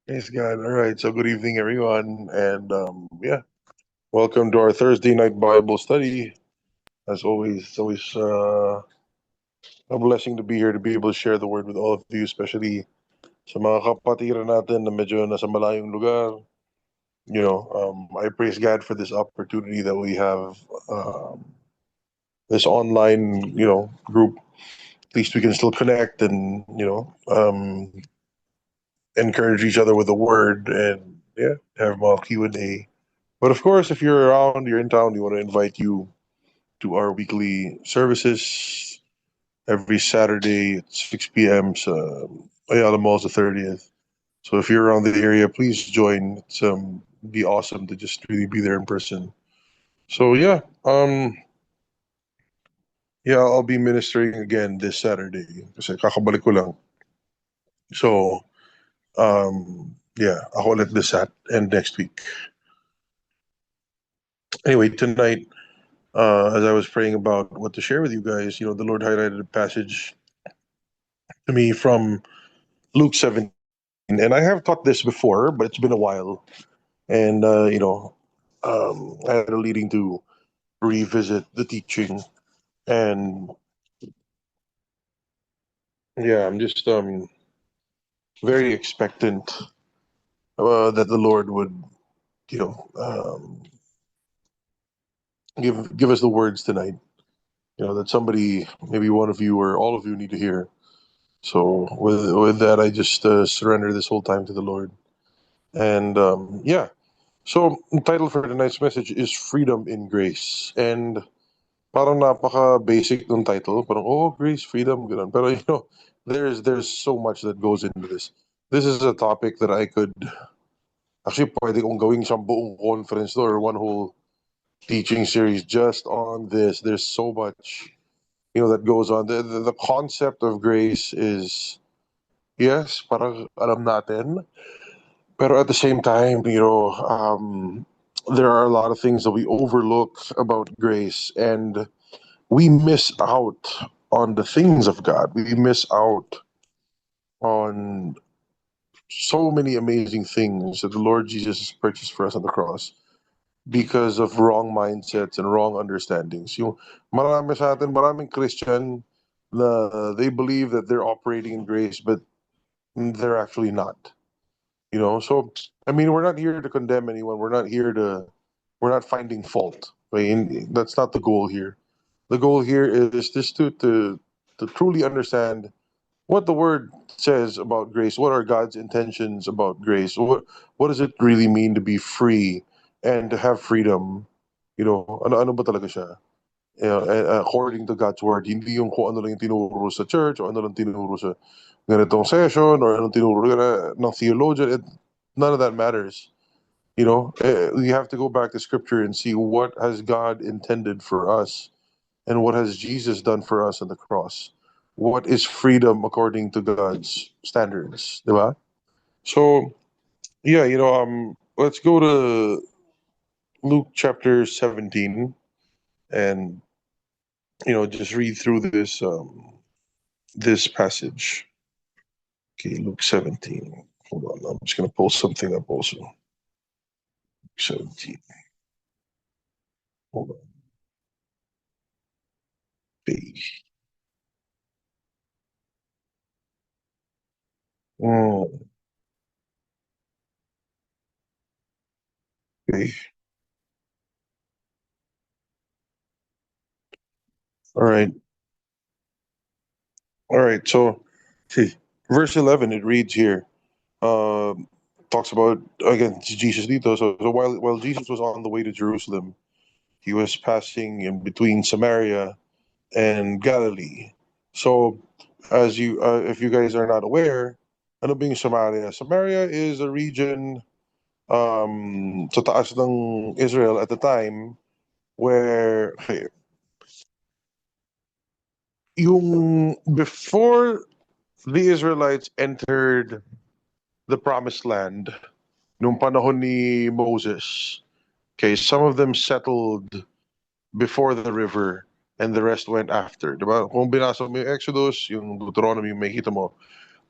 Praise God. All right. So good evening, everyone. And yeah, welcome to our Thursday night Bible study. As always, it's always a blessing to be here to be able to share the word with all of you, especially sa mga kapatiran natin na medyo nasa malayong lugar. I praise God for this opportunity that we have, this online, group. At least we can still connect and, encourage each other with the word and, yeah, have more Q&A. But of course, if you're around, you're in town, we want to invite you to our weekly services every Saturday at 6 p.m. So, Ayala Mall's the 30th. So if you're around the area, please join. It's be awesome to just really be there in person. So yeah, I'll be ministering again this Saturday kasi kakabalik ko lang. So yeah, ako ulit this Sat and next week. Anyway, tonight, as I was praying about what to share with you guys, the Lord highlighted a passage to me from Luke 17. And I have taught this before, but it's been a while. And, I had a leading to revisit the teaching. And yeah, I'm just very expectant that the Lord would, you know, um, give us the words tonight, that somebody, maybe one of you or all of you need to hear. So with that, I just surrender this whole time to the Lord. And yeah, so the title for tonight's message is Freedom in Grace. And parang napaka-basic ng title. Parang, oh, grace, freedom, ganun. Pero, there's so much that goes into this. This is a topic that I could, actually, pwede kong gawing siyang buong conference to, or one whole teaching series just on this. There's so much, that goes on. The concept of grace is, yes, parang alam natin. Pero at the same time, there are a lot of things that we overlook about grace, and we miss out on the things of God. We miss out on so many amazing things that the Lord Jesus has purchased for us on the cross because of wrong mindsets and wrong understandings. Marami sa atin, maraming Christian na they believe that they're operating in grace, but they're actually not. So I mean, we're not here to condemn anyone. We're not finding fault. I mean, that's not the goal here. The goal here is just to truly understand what the word says about grace. What are God's intentions about grace? What does it really mean to be free and to have freedom? Ano ba talaga siya? According to God's word, hindi yung kung ano lang yung tinuro sa church o ano lang tinuro sa ganitong session or anong tinuro ng theologian. None of that matters. You have to go back to scripture and see what has God intended for us and what has Jesus done for us on the cross. What is freedom according to God's standards, diba? So, yeah, let's go to Luke chapter 17 and just read through this passage. Okay, Luke 17. Hold on, I'm just going to pull something up also. Luke 17. Hold on. Page. Oh, okay. All right. All right. So, see, verse 11, it reads here, um, talks about, again, Jesus dito. So while Jesus was on the way to Jerusalem, he was passing in between Samaria and Galilee. So, if you guys are not aware, ano ba yung Samaria? Samaria is a region sa taas ng Israel at the time where, okay, yung before the Israelites entered the promised land, nung panahon ni Moses, okay, some of them settled before the river and the rest went after. Diba? Kung binasa mo yung Exodus, yung Deuteronomy, makikita mo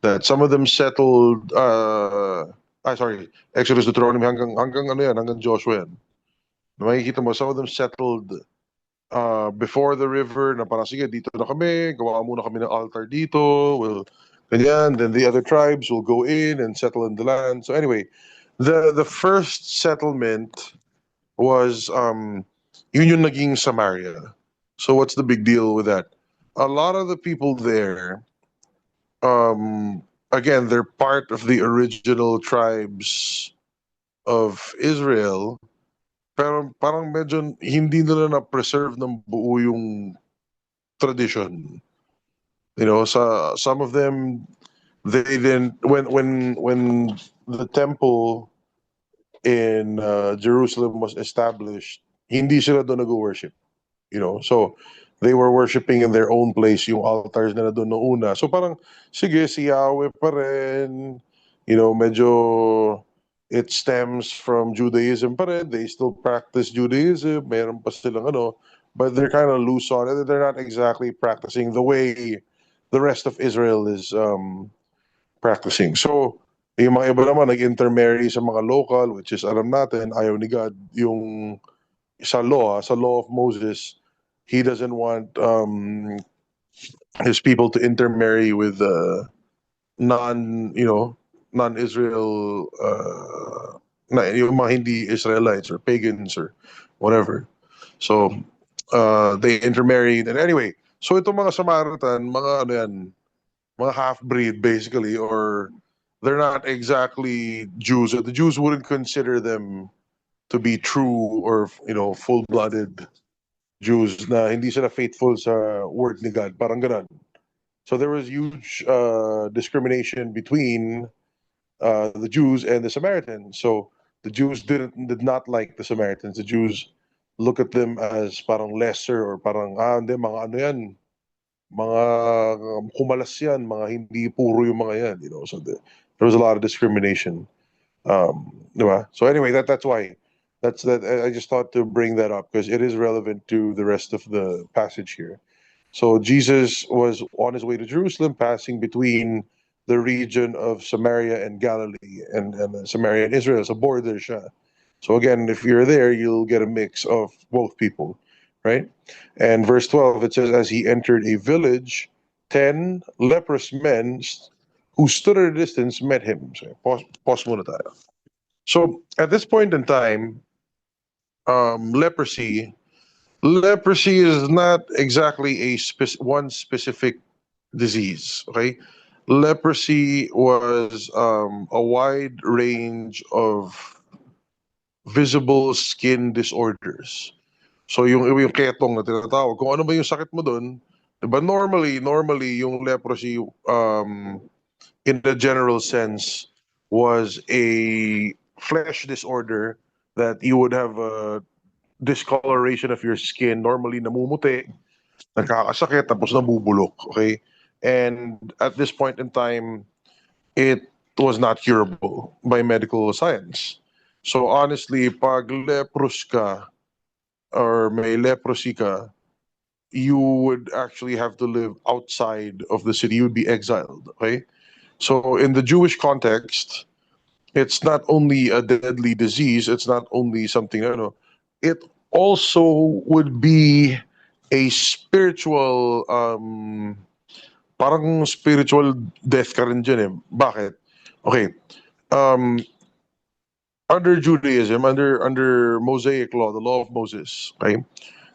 that some of them settled sorry, Exodus, Deuteronomy, hanggang ano yan, hanggang Joshua yan. Na makikita mo, some of them settled before the river na parang sige, dito na kami, gawa muna kami ng altar dito, ganyan, then the other tribes will go in and settle in the land. So anyway, the first settlement was yun yung naging Samaria. So what's the big deal with that? A lot of the people there, again, they're part of the original tribes of Israel, pero parang medyo hindi nila na-preserve ng buo yung tradition. You know, some of them, they didn't, when the temple in Jerusalem was established, hindi sila doon nag-worship. You know, so they were worshiping in their own place, yung altars nila doon noong una. So parang, sige, si Yahweh pa rin, you know, medyo it stems from Judaism pa rin. They still practice Judaism, meron pa silang ano, but they're kind of loose on it. They're not exactly practicing the way the rest of Israel is practicing. So, yung mga iba naman nag-intermarry sa mga local, which is alam natin, ayaw ni God, yung sa law of Moses, he doesn't want his people to intermarry with non-Israel, yung mga hindi Israelites or pagans or whatever. So they intermarried, and anyway, so itong mga Samaritan, mga ano yan, mga half-breed basically, or they're not exactly Jews. The Jews wouldn't consider them to be true or full-blooded Jews na hindi sila faithful sa word ni God, parang ganun. So there was huge discrimination between the Jews and the Samaritans. So the Jews did not like the Samaritans. The Jews look at them as parang lesser, or parang hindi, mga ano yan, mga kumalas yan, mga hindi puro yung mga yan, you know. So there was a lot of discrimination. Diba? So anyway, that's why. That's that. I just thought to bring that up because it is relevant to the rest of the passage here. So Jesus was on his way to Jerusalem, passing between the region of Samaria and Galilee, and Samaria and Israel. So border siya. So again, if you're there, you'll get a mix of both people, right? And verse 12, it says, as he entered a village, 10 leprous men who stood at a distance met him. So, pause muna tayo. So at this point in time, leprosy is not exactly one specific disease. Okay, leprosy was a wide range of visible skin disorders. So yung ketong na tinatawag, kung ano ba yung sakit mo doon, diba, normally yung leprosy in the general sense was a flesh disorder that you would have a discoloration of your skin, normally namumuti, nakakasakit, tapos nabubulok, okay? And at this point in time, it was not curable by medical science. So honestly, pag leprous ka or may leprosy ka, you would actually have to live outside of the city. You would be exiled, okay? So in the Jewish context, it's not only a deadly disease, it's not only something, it also would be a spiritual, parang spiritual death ka rin dyan eh. Bakit? Okay. Under Judaism, under Mosaic law, the law of Moses, okay,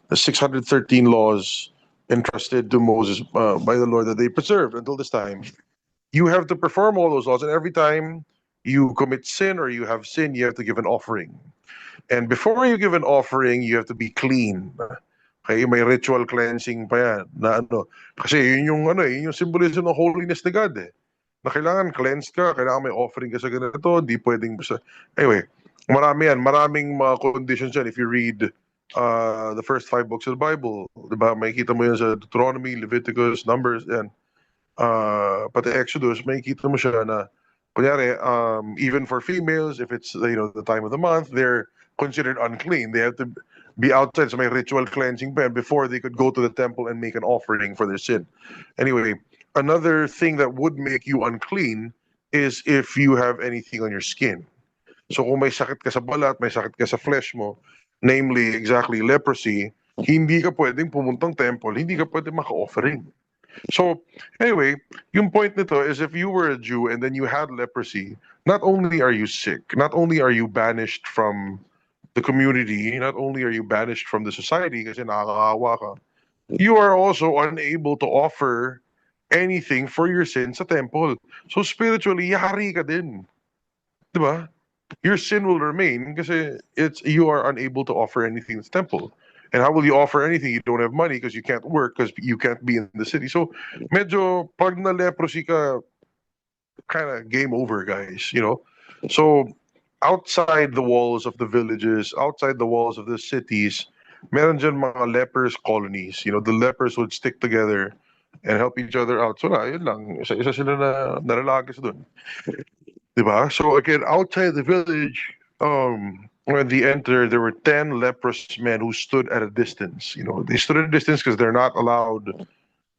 the 613 laws entrusted to Moses by the Lord that they preserved until this time, you have to perform all those laws, and every time you commit sin or you have sin, you have to give an offering. And before you give an offering, you have to be clean. Okay, may ritual cleansing pa yan na ano. Kasi yun yung symbolism ng holiness ni God eh. Na kailangan cleansed ka, kailangan may offering ka sa ganito, hindi pwedeng basta. Anyway, maraming mga conditions yan if you read the first 5 books of the Bible. Diba? Makikita mo yan sa Deuteronomy, Leviticus, Numbers, yan. Pati Exodus, makikita mo siya na kunyari, even for females, if it's the time of the month, they're considered unclean. They have to be outside, so may ritual cleansing pa before they could go to the temple and make an offering for their sin. Anyway, another thing that would make you unclean is if you have anything on your skin. So kung may sakit ka sa balat, may sakit ka sa flesh mo, namely exactly leprosy, hindi ka pwedeng pumuntang temple, hindi ka pwedeng maka-offering. So anyway, yung point nito is if you were a Jew and then you had leprosy, not only are you sick, not only are you banished from the community, not only are you banished from the society kasi nakakahawa ka, you are also unable to offer anything for your sin sa temple. So spiritually, yari ka din. Di ba? Your sin will remain kasi you are unable to offer anything in the temple. And how will you offer anything? You don't have money because you can't work because you can't be in the city. So medyo pag na leprosy ka, kind of game over, guys, you know? So outside the walls of the villages, outside the walls of the cities, meron dyan mga lepers colonies. You know, the lepers would stick together and help each other out. So na, yun lang. Isa sila na nalalagis doon. Diba? So again, outside the village, when they entered, there were 10 leprous men who stood at a distance. You know, they stood at a distance because they're not allowed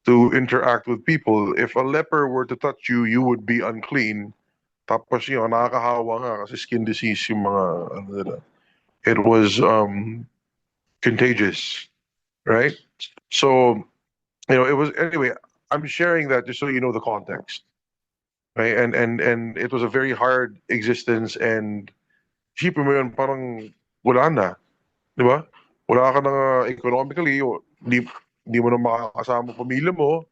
to interact with people. If a leper were to touch you, you would be unclean. Tapos yun, nakakahawa nga kasi skin disease yung mga, ano nila. It was contagious, right? So, you know, it was, anyway, I'm sharing that just so you know the context. Right? And it was a very hard existence and isipin mo yun, parang wala na. Di ba? Wala ka na economically, di mo na makakasama pamilya mo,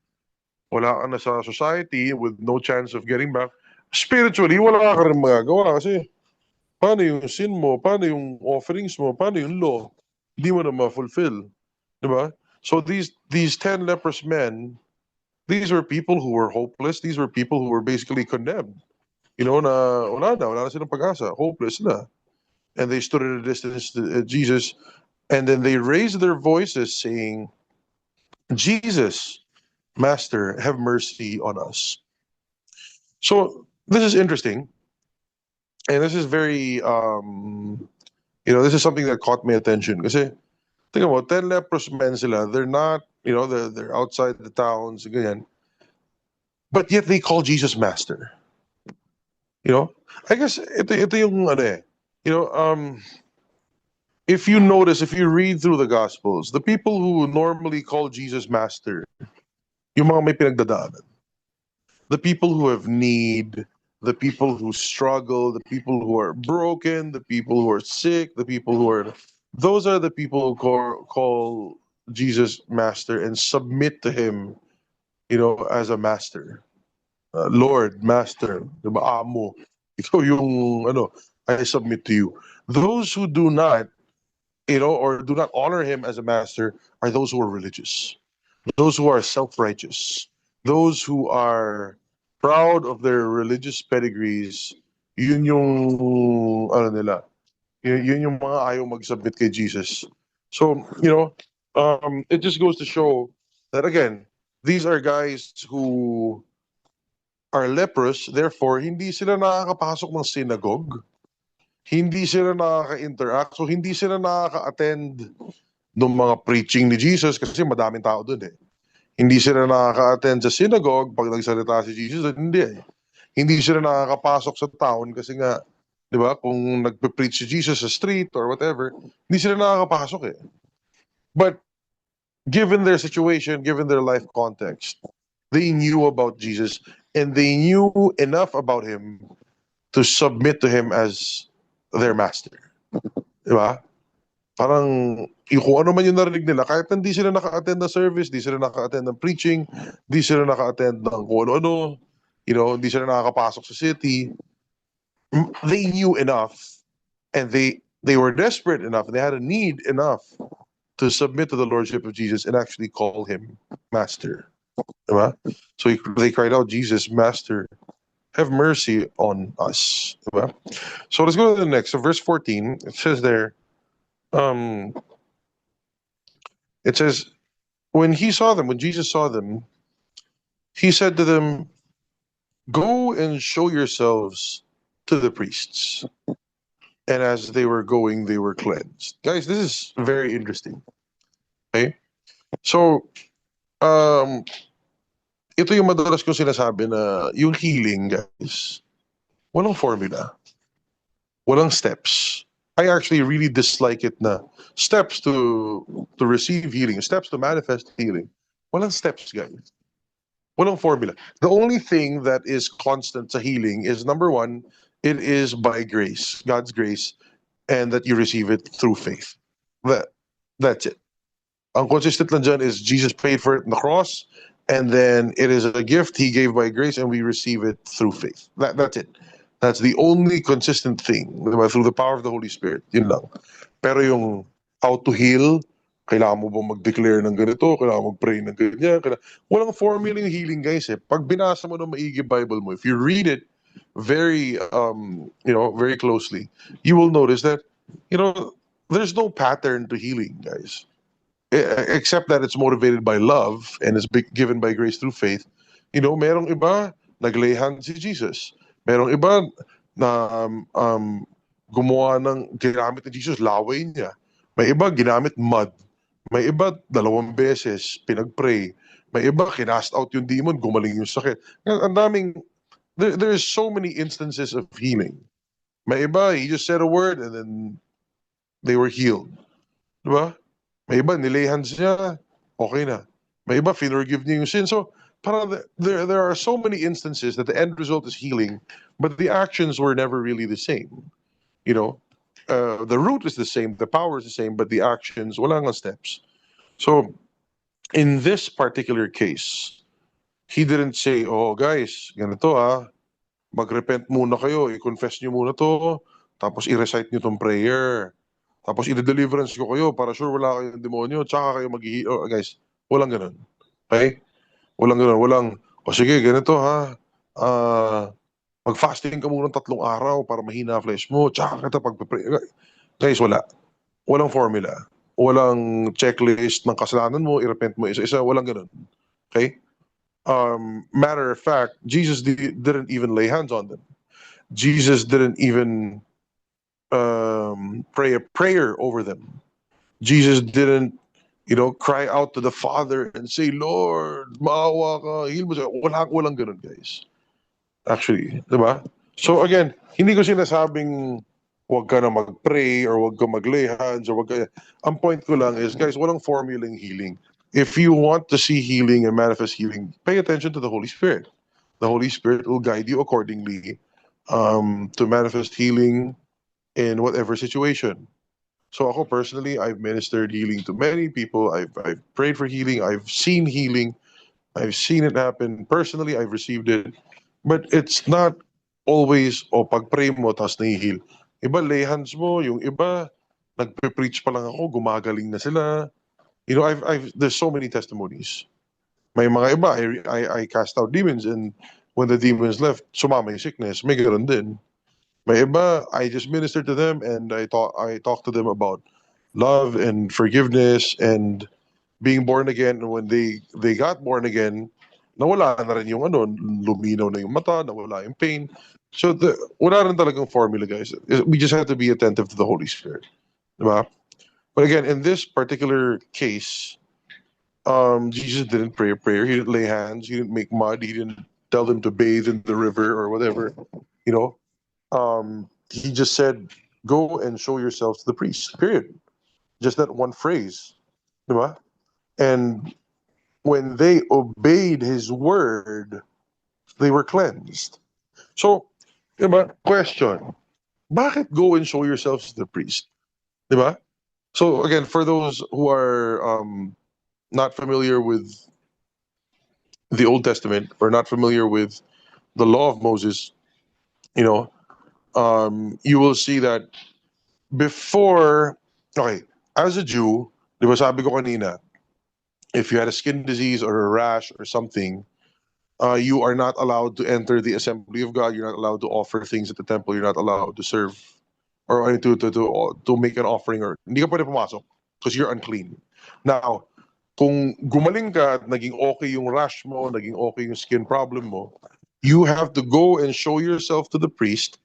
wala ka na sa society with no chance of getting back. Spiritually, wala ka rin magagawa kasi paano yung sin mo, paano yung offerings mo, paano yung law, di mo na ma-fulfill. Di ba? So these 10 leprous men, these were people who were hopeless. These were people who were basically condemned. You know, na wala na silang pag-asa, hopeless na. And they stood at a distance to Jesus, and then they raised their voices saying, Jesus, Master, have mercy on us. So this is interesting. And this is very, this is something that caught my attention. Kasi, think about 10 leprous men sila. They're not, they're outside the towns, ganyan. But yet they call Jesus Master. You know? I guess, ito yung, if you notice, if you read through the Gospels, the people who normally call Jesus Master, yung mga may pinagdadaanan. The people who have need, the people who struggle, the people who are broken, the people who are sick, the people who are, those are the people who call Jesus Master and submit to Him, as a Master. Lord, Master, diba, Amo, ikaw yung, I submit to you. Those who do not, or do not honor Him as a Master are those who are religious, those who are self-righteous, those who are proud of their religious pedigrees. Yun yung nila, yun yung mga ayaw mag-submit kay Jesus. So, it just goes to show that again, these are guys who are leprous, therefore hindi sila nakakapasok ng synagogue, hindi sila nakaka-interact, so hindi sila nakaka-attend ng mga preaching ni Jesus kasi madaming tao doon eh. Hindi sila nakaka-attend sa synagogue pag nagsalita si Jesus, hindi eh. Hindi sila nakakapasok sa town kasi nga, di ba, kung nagpe-preach si Jesus sa street or whatever, hindi sila nakakapasok eh. But given their situation, given their life context, they knew about Jesus and they knew enough about Him to submit to Him as their Master. Di ba? Parang kung ano man yung narinig nila, kahit hindi sila naka-attend ng service, hindi sila naka-attend ng preaching, hindi sila naka-attend ng kung ano-ano, hindi sila nakakapasok sa city, they knew enough and they were desperate enough, they had a need enough to submit to the Lordship of Jesus and actually call Him Master. Diba? So they cried out, Jesus, Master, have mercy on us. Diba? So let's go to the next. So verse 14, it says there, it says, when Jesus saw them, He said to them, go and show yourselves to the priests. And as they were going, they were cleansed. Guys, this is very interesting. Okay? So, ito yung madalas kong sinasabi na yung healing, guys. Walang formula. Walang steps. I actually really dislike it na steps to receive healing, steps to manifest healing. Walang steps, guys. Walang formula. The only thing that is constant sa healing is, number one, it is by grace, God's grace, and that you receive it through faith. That that's it. Ang consistent lang dyan is Jesus paid for it on the cross, and then it is a gift He gave by grace, and we receive it through faith. That's it. That's the only consistent thing, diba? Through the power of the Holy Spirit. Yun lang. Pero yung how to heal, kailangan mo ba mag-declare ng ganito, kailangan mo mag-pray ng ganyan, walang formula yung healing, guys. Pag binasa mo ng maigi Bible mo, if you read it very, very closely, you will notice that, there's no pattern to healing, guys. Except that it's motivated by love and is given by grace through faith. Merong iba, nag-lay hands si Jesus. Merong iba na gumawa ng ginamit ni Jesus, laway niya. May iba, ginamit mud. May iba, 2 beses, pinag-pray. May iba, kinast out yung demon, gumaling yung sakit. Ang daming, there's so many instances of healing. May iba, he just said a word and then they were healed. Diba? May iba, nilay hands niya, okay na. May iba, forgive niya yung sin. So, there are so many instances that the end result is healing, but the actions were never really the same. The root is the same, the power is the same, but the actions, wala nga steps. So, in this particular case, he didn't say, oh guys, ganito mag-repent muna kayo, i-confess nyo muna to, tapos i-recite nyo tong prayer. Tapos i-deliverance ko kayo para sure wala kayong demonyo, tsaka kayo guys, walang ganun. Okay? Walang ganun. Walang, sige, ganito mag-fasting ka muna 3 araw para mahina flesh mo, tsaka kita pag-pray. Guys, wala. Walang formula. Walang checklist ng kasalanan mo, i-repent mo isa-isa, walang ganun. Okay? Matter of fact, Jesus didn't even lay hands on them. Jesus didn't even pray a prayer over them. Jesus didn't, cry out to the Father and say, Lord, maawa ka, heal mo siya. Walang ganun, guys. Actually, diba? So again, hindi ko sinasabing wag ka na mag-pray or wag ka mag-lay hands or wag ka. Ang point ko lang is, guys, walang formula in healing. If you want to see healing and manifest healing, pay attention to the Holy Spirit. The Holy Spirit will guide you accordingly to manifest healing in whatever situation. So ako personally, I've ministered healing to many people. I've prayed for healing. I've seen healing. I've seen it happen. Personally, I've received it. But it's not always, pag-pray mo, tapos na-heal. Iba, lay hands mo. Yung iba, nagpe-preach pa lang ako, gumagaling na sila. There's so many testimonies. May mga iba, I cast out demons and when the demons left, sumama yung sickness. May ganoon din. May iba, I just ministered to them and I talked to them about love and forgiveness and being born again. And when they got born again, nawala na rin yung luminaw na yung mata, nawala yung pain. So wala rin talagang formula, guys. We just have to be attentive to the Holy Spirit. Diba? But again, in this particular case, Jesus didn't pray a prayer. He didn't lay hands. He didn't make mud. He didn't tell them to bathe in the river or whatever. He just said, go and show yourselves to the priest, period. Just that one phrase. Diba? And when they obeyed his word, they were cleansed. So, diba? Question, bakit go and show yourselves to the priest? Diba? So again, for those who are not familiar with the Old Testament or not familiar with the law of Moses, you will see that before, as a Jew, diba sabi ko kanina, if you had a skin disease or a rash or something, you are not allowed to enter the assembly of God. You're not allowed to offer things at the temple. You're not allowed to serve or to make an offering or hindi ka pwede pumasok because you're unclean. Now, kung gumaling ka at naging okay yung rash mo, naging okay yung skin problem mo, you have to go and show yourself to the priest.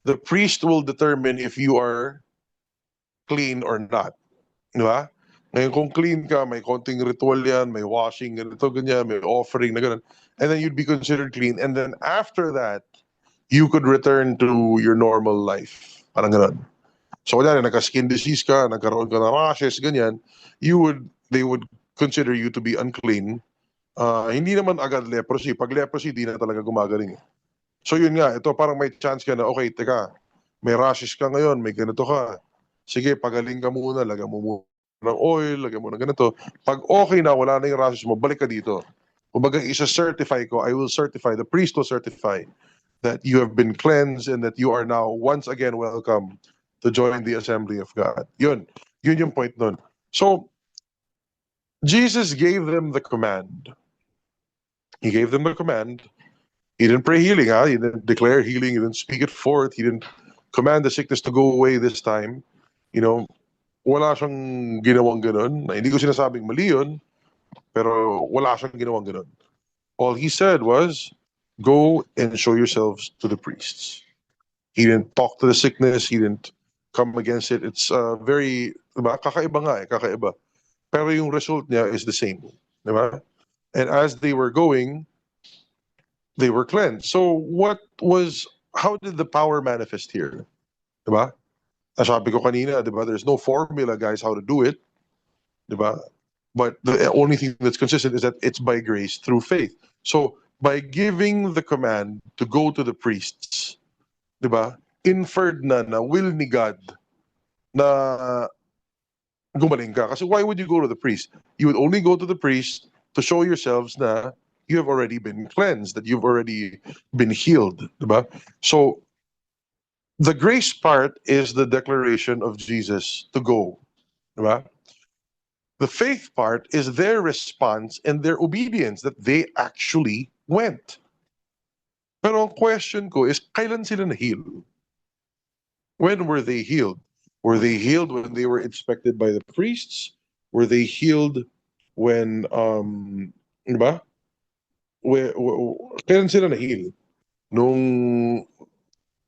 The priest will determine if you are clean or not. Diba? Ngayon kung clean ka, may konting ritual yan, may washing, ganito, ganyan, may offering na ganun. And then you'd be considered clean. And then after that, you could return to your normal life. Parang ganun. So, kunyari, nagka-skin disease ka, nagkaroon ka ng rashes, ganyan, they would consider you to be unclean. Hindi naman agad leprosy. Pag leprosy, di na talaga gumagaling. So yun nga, ito parang may chance ka na, okay, teka, may rashes ka ngayon, may ganito ka. Sige, pagaling ka muna, lagyan mo muna ng oil, lagyan mo ng ganito. Pag okay na, wala na yung rashes mo, balik ka dito. Kumbaga, isa-certify ko, I will certify, the priest will certify that you have been cleansed and that you are now once again welcome to join the assembly of God. Yun yung point nun. So, Jesus gave them the command. He gave them the command. He didn't pray healing, huh? He didn't declare healing. He didn't speak it forth. He didn't command the sickness to go away this time. You know, wala siyang ginawang ganun. Na hindi ko sinasabing mali yun, pero wala siyang ginawang ganun. All he said was, go and show yourselves to the priests. He didn't talk to the sickness. He didn't come against it. It's very, diba? Kakaiba nga eh, kakaiba. Pero yung result niya is the same. Diba? And as they were going, they were cleansed. So how did the power manifest here? Diba? Sabi ko kanina, diba? There's no formula, guys, how to do it. Diba? But the only thing that's consistent is that it's by grace through faith. So by giving the command to go to the priests, diba? Inferred na will ni God na gumaling ka. Kasi why would you go to the priest? You would only go to the priest to show yourselves na you have already been cleansed, that you've already been healed. Diba? So, the grace part is the declaration of Jesus to go. Diba? The faith part is their response and their obedience, that they actually went. Pero ang question ko is, kailan sila na-heal? When were they healed? Were they healed when they were inspected by the priests? Were they healed when, diba? Kailan sila na-heal? Nung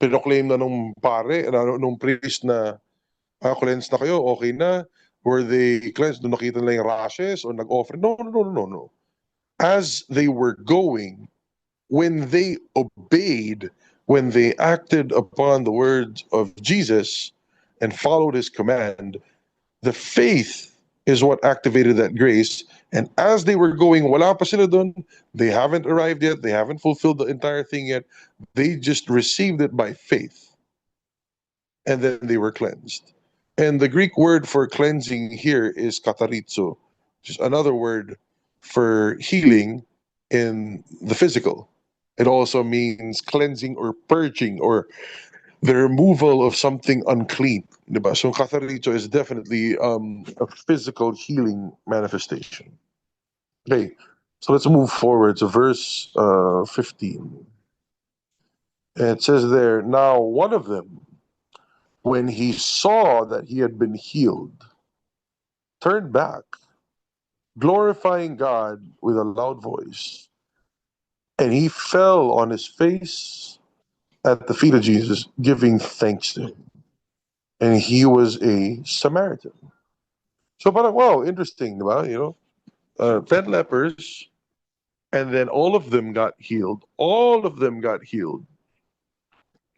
pinoclaim na nung pare, nung priest na cleansed na kayo, okay na? Were they cleansed nung nakita nila yung rashes or nag-offer? No, no, no, no, no. As they were going, when they obeyed, when they acted upon the words of Jesus and followed his command, the faith is what activated that grace. And as they were going, wala pa sila dun, they haven't arrived yet, they haven't fulfilled the entire thing yet, they just received it by faith. And then they were cleansed. And the Greek word for cleansing here is katarizo, which is another word for healing in the physical. It also means cleansing or purging or the removal of something unclean. Diba? So katarizo is definitely a physical healing manifestation. Okay, so let's move forward to verse 15. And it says there, now one of them, when he saw that he had been healed, turned back, glorifying God with a loud voice. And he fell on his face at the feet of Jesus, giving thanks to him. And he was a Samaritan. So parang, wow, interesting, diba? 10 lepers, and then all of them got healed. All of them got healed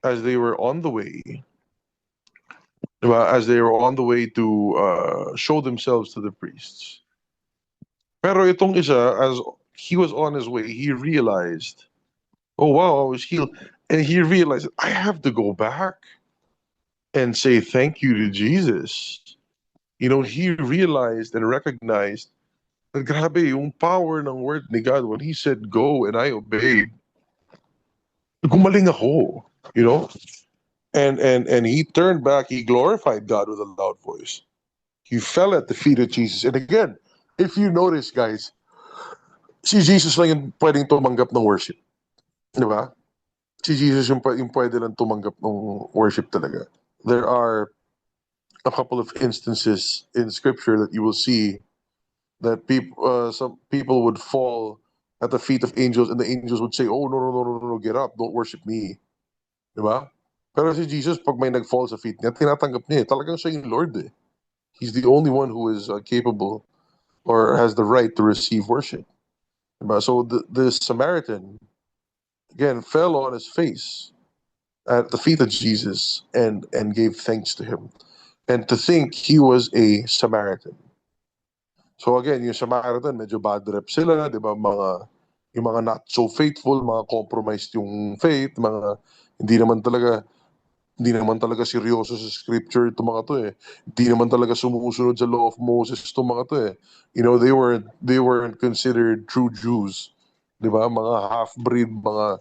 as they were on the way, diba? As they were on the way to show themselves to the priests. Pero itong isa, as he was on his way, he realized, oh wow, I was healed. And he realized, I have to go back and say thank you to Jesus. He realized and recognized that grabe, yung power ng word ni God, when he said go and I obeyed, gumaling ako, you know? And he turned back, he glorified God with a loud voice. He fell at the feet of Jesus. And again, if you notice, guys, si Jesus lang yung pwedeng tumanggap ng worship. Di ba? Si Jesus yung pwede lang tumanggap ng worship talaga. There are a couple of instances in scripture that you will see that some people would fall at the feet of angels and the angels would say, oh, no, no, no, no, no, get up, don't worship me. Di ba? Pero si Jesus, pag may nag-fall sa feet niya, tinatanggap niya eh. Talagang siya yung Lord eh. He's the only one who is capable or has the right to receive worship. Diba? So the Samaritan, again, fell on his face at the feet of Jesus and gave thanks to him. And to think he was a Samaritan. So again, yung Samaritan, medyo bad rep sila, di ba? Yung mga not so faithful, mga compromised yung faith, mga hindi naman talaga hindi naman talaga seryoso sa scripture itong mga to eh. Hindi naman talaga sumusunod sa law of Moses itong mga to eh. You know, they weren't considered true Jews. Di ba? Mga half-breed, mga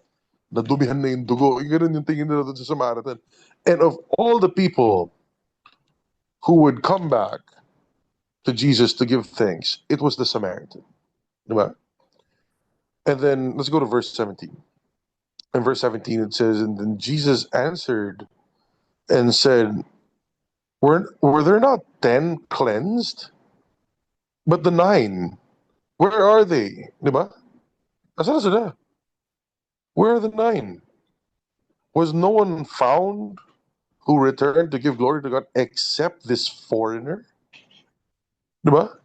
nadumihan na yung dugo. Yung ganun yung tingin nila doon sa Samaritan. And of all the people who would come back to Jesus to give thanks, it was the Samaritan. Di ba? And then, let's go to verse 17. In verse 17, it says, and then Jesus answered and said, were there not 10 cleansed? But the 9, where are they? Di ba? Asan na sila? Where are the 9? Was no one found who returned to give glory to God except this foreigner? Di ba?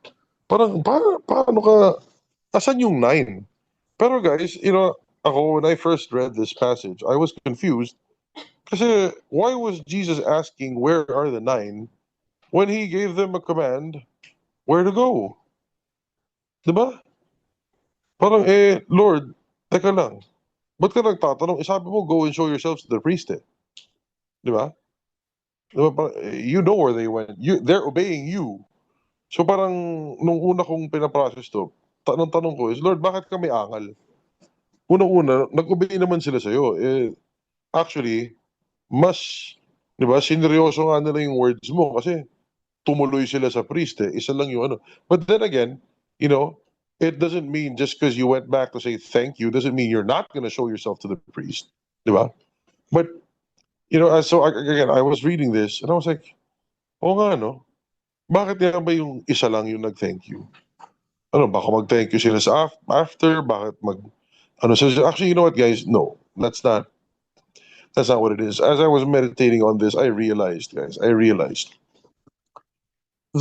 Parang, paano ka, asan yung 9? Pero guys, ako, when I first read this passage, I was confused. Kasi, why was Jesus asking, where are the 9, when he gave them a command, where to go? Di ba? Parang, Lord, teka lang. Ba't ka nagtatanong? Sabi mo, go and show yourselves to the priest eh. Di ba? Di ba? You know where they went. They're obeying you. So parang, nung una kong pinaprocess to, tanong ko is, Lord, bakit kami angal? Unang-una, nag-obey naman sila sa'yo. Actually, mas, di ba, sineryoso nga nila yung words mo kasi tumuloy sila sa priest eh. Isa lang yung ano. But then again, it doesn't mean just because you went back to say thank you, doesn't mean you're not going to show yourself to the priest. Di ba? But, so again, I was reading this and I was like, oh nga, no? Bakit nga ba yung isa lang yung nag-thank you? Ano, baka mag-thank you sila sa after, bakit actually, you know what, guys? No, that's not what it is. As I was meditating on this, I realized, guys, the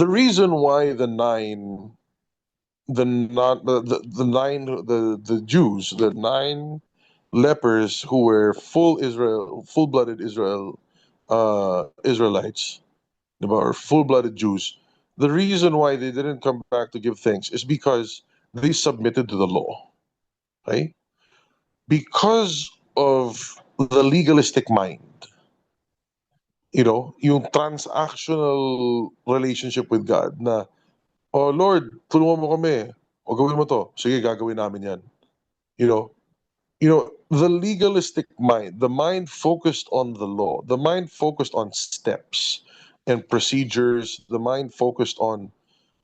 reason why the nine, the not the nine, the Jews, the 9 lepers who were full-blooded Israelites, diba, or full-blooded Jews. The reason why they didn't come back to give thanks is because they submitted to the law, right? Because of the legalistic mind, yung transactional relationship with God na, oh Lord, tulungan mo kami. O gawin mo to. Sige, gagawin namin yan. You know, the legalistic mind, the mind focused on the law, the mind focused on steps and procedures, the mind focused on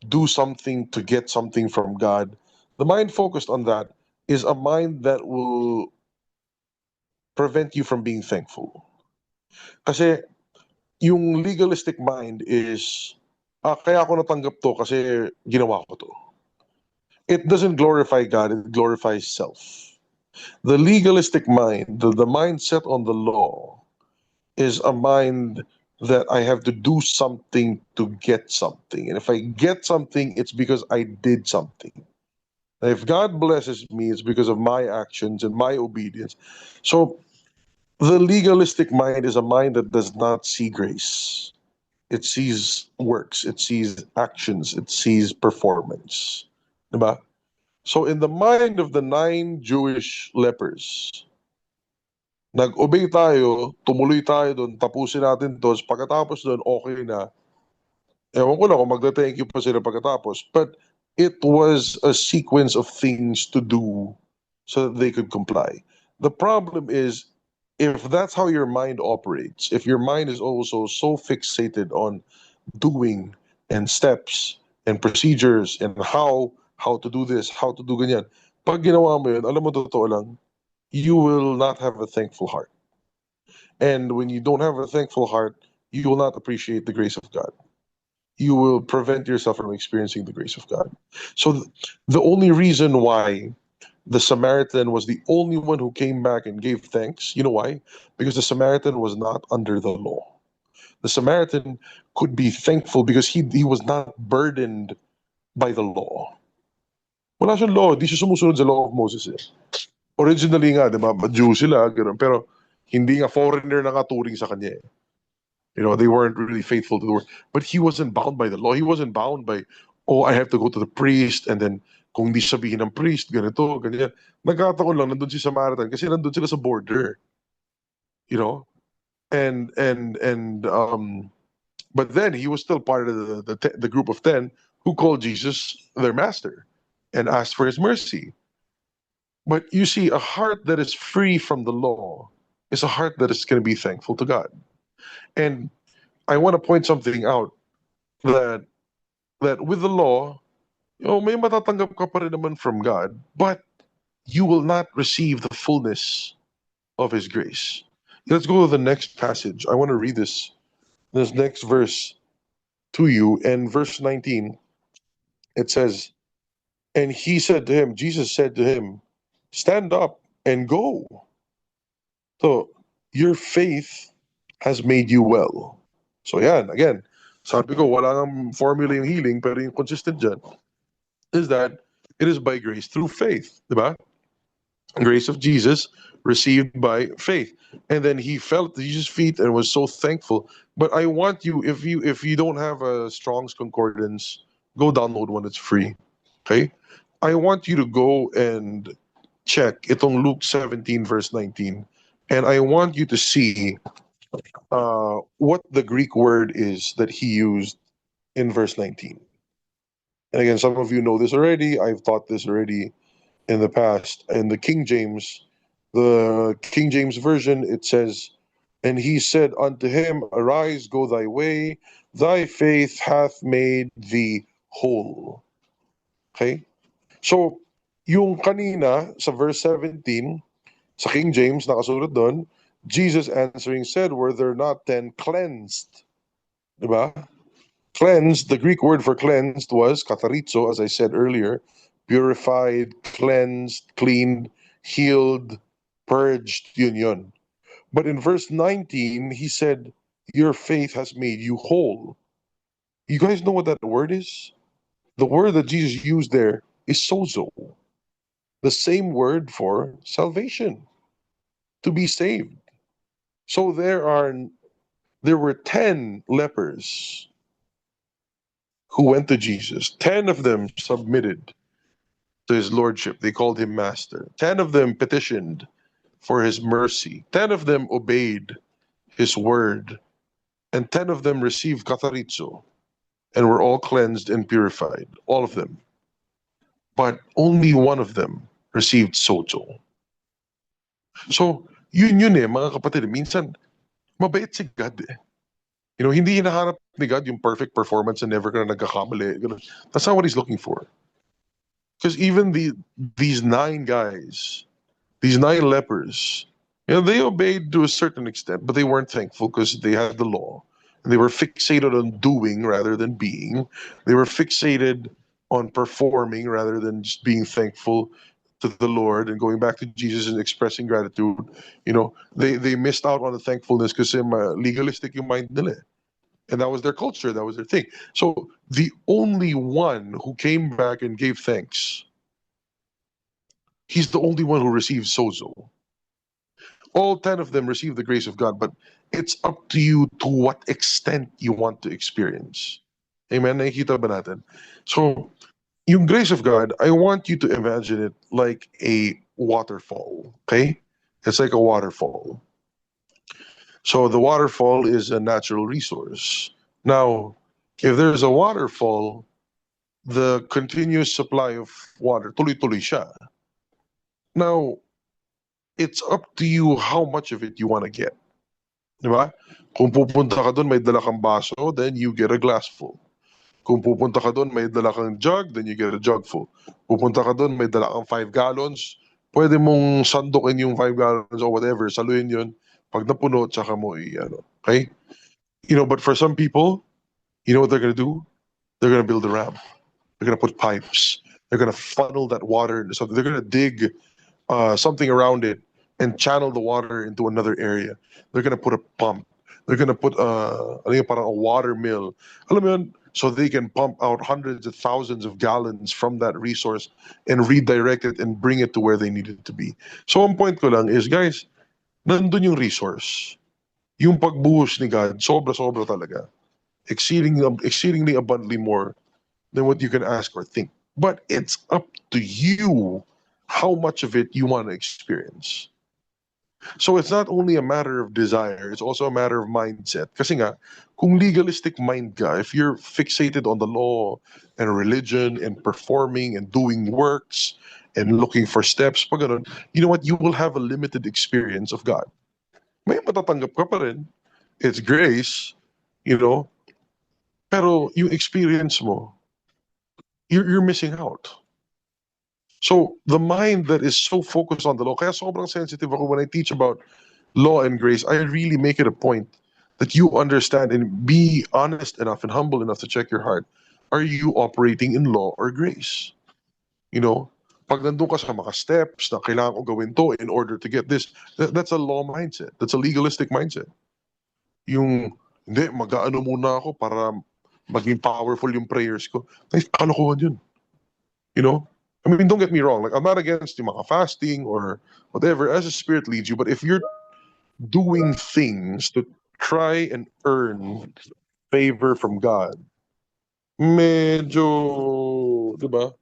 do something to get something from God, the mind focused on that is a mind that will prevent you from being thankful. Kasi yung legalistic mind is, kaya ako natanggap to kasi ginawa ko to. It doesn't glorify God, it glorifies self. The legalistic mind, the mindset on the law, is a mind that I have to do something to get something. And if I get something, it's because I did something. And if God blesses me, it's because of my actions and my obedience. So the legalistic mind is a mind that does not see grace. It sees works, it sees actions, it sees performance. Diba? So in the mind of the 9 Jewish lepers, nag-obey tayo, tumuloy tayo doon, tapusin natin to, pagkatapos doon, okay na. Ewan ko lang kung magda-thank you pa sila pagkatapos. But it was a sequence of things to do so that they could comply. The problem is, if that's how your mind operates, if your mind is also so fixated on doing and steps and procedures and how to do this, how to do ganyan, pag ginawa mo yun, alam mo totoo lang, you will not have a thankful heart. And when you don't have a thankful heart, you will not appreciate the grace of God. You will prevent yourself from experiencing the grace of God. So the only reason why the Samaritan was the only one who came back and gave thanks, you know why? Because the Samaritan was not under the law. The Samaritan could be thankful because he was not burdened by the law. Wala siyang law, di siya sumusunod sa law of Moses eh. Originally nga, di ba, Jew sila, gano'n. Pero Hindi nga foreigner na nga turing sa kanya eh. They weren't really faithful to the word. But he wasn't bound by the law. He wasn't bound by, oh, I have to go to the priest and then kung di sabihin ng priest, ganito, ganyan. Nagkataon lang, nandun si Samaritan kasi nandun sila sa border. You know? And but then he was still part of the group of 10 who called Jesus their master and asked for his mercy. But you see, a heart that is free from the law is a heart that is going to be thankful to God. And I want to point something out that with the law, may matatanggap ka pa rin naman from God, but you will not receive the fullness of His grace. Let's go to the next passage. I want to read this next verse to you. And verse 19, it says, and he said to him, Jesus said to him, stand up and go. So, your faith has made you well. So yan, again, sabi ko, wala nang formula yung healing, pero yung consistent dyan is that it is by grace through faith, diba? Grace of Jesus received by faith. And then he fell at Jesus' feet and was so thankful. But I want you, if you don't have a Strong's Concordance, go download one, it's free. Okay? I want you to go and check itong Luke 17 verse 19. And I want you to see what the Greek word is that he used in verse 19. And again, some of you know this already. I've taught this already in the past. In the King James Version, it says, and he said unto him, arise, go thy way, thy faith hath made thee whole. Okay? So, yung kanina sa verse 17, sa King James, nakasulat doon, Jesus answering said, were there not 10 cleansed? Diba? Cleansed, the Greek word for cleansed was katharizo, as I said earlier, purified, cleansed, cleaned, healed, purged, yun. But in verse 19, he said, your faith has made you whole. You guys know what that word is? The word that Jesus used there is sozo, the same word for salvation, to be saved. So there were 10 lepers who went to Jesus. 10 of them submitted to his lordship. They called him master. 10 of them petitioned for his mercy. 10 of them obeyed his word. And 10 of them received katharizo and were all cleansed and purified. All of them. But only one of them received sozo. So, yun mga kapatid. Minsan, mabait si God eh. Hindi hinahanap ni God yung perfect performance and never ka na nagkakamali. That's not what He's looking for. Because even these 9 guys, these 9 lepers, they obeyed to a certain extent, but they weren't thankful because they had the law. And they were fixated on doing rather than being. They were fixated on performing rather than just being thankful to the Lord and going back to Jesus and expressing gratitude. They missed out on the thankfulness because legalistic yung mind nila. And that was their culture, that was their thing. So the only one who came back and gave thanks, he's the only one who received sozo. All 10 of them received the grace of God, but it's up to you to what extent you want to experience. Amen? Nakikita ba natin? So, yung grace of God, I want you to imagine it like a waterfall, okay? It's like a waterfall. So the waterfall is a natural resource. Now, if there's a waterfall, the continuous supply of water, tuloy-tuloy siya. Now, it's up to you how much of it you want to get. Diba? Kung pupunta ka doon, may dala kang baso, then you get a glass full. Kung pupunta ka doon, may dala kang jug, then you get a jug full. Pupunta ka doon, may dala kang 5 gallons, pwede mong sandukin yung 5 gallons or whatever, saluhin yun. Pag napuno, tsaka mo okay? But for some people, you know what they're going to do? They're going to build a ramp. They're going to put pipes. They're going to funnel that water into something. They're going to dig something around it and channel the water into another area. They're going to put a pump. They're going to put parang a water mill. Alam mo yun? So they can pump out hundreds of thousands of gallons from that resource and redirect it and bring it to where they need it to be. So one point ko lang is, guys, nandun yung resource. Yung pagbuhos ni God, sobra-sobra talaga. Exceedingly abundantly more than what you can ask or think. But it's up to you how much of it you want to experience. So it's not only a matter of desire, it's also a matter of mindset. Kasi nga, kung legalistic mind ka, if you're fixated on the law and religion and performing and doing works and looking for steps, pag ganun, you know what, you will have a limited experience of God. May matatanggap ka pa rin. It's grace, you know, pero yung experience mo, you're missing out. So the mind that is so focused on the law, kaya sobrang sensitive ako when I teach about law and grace. I really make it a point that you understand and be honest enough and humble enough to check your heart. Are you operating in law or grace? You know, pag nandun ka sa mga steps na kailangan ko gawin to in order to get this, that's a law mindset. That's a legalistic mindset. Yung, hindi, mag-aano muna ako para maging powerful yung prayers ko. Ay, kalokohan yun. You know? I mean, don't get me wrong. Like, I'm not against yung mga fasting or whatever as the Spirit leads you. But if you're doing things to try and earn favor from God, medyo, di ba?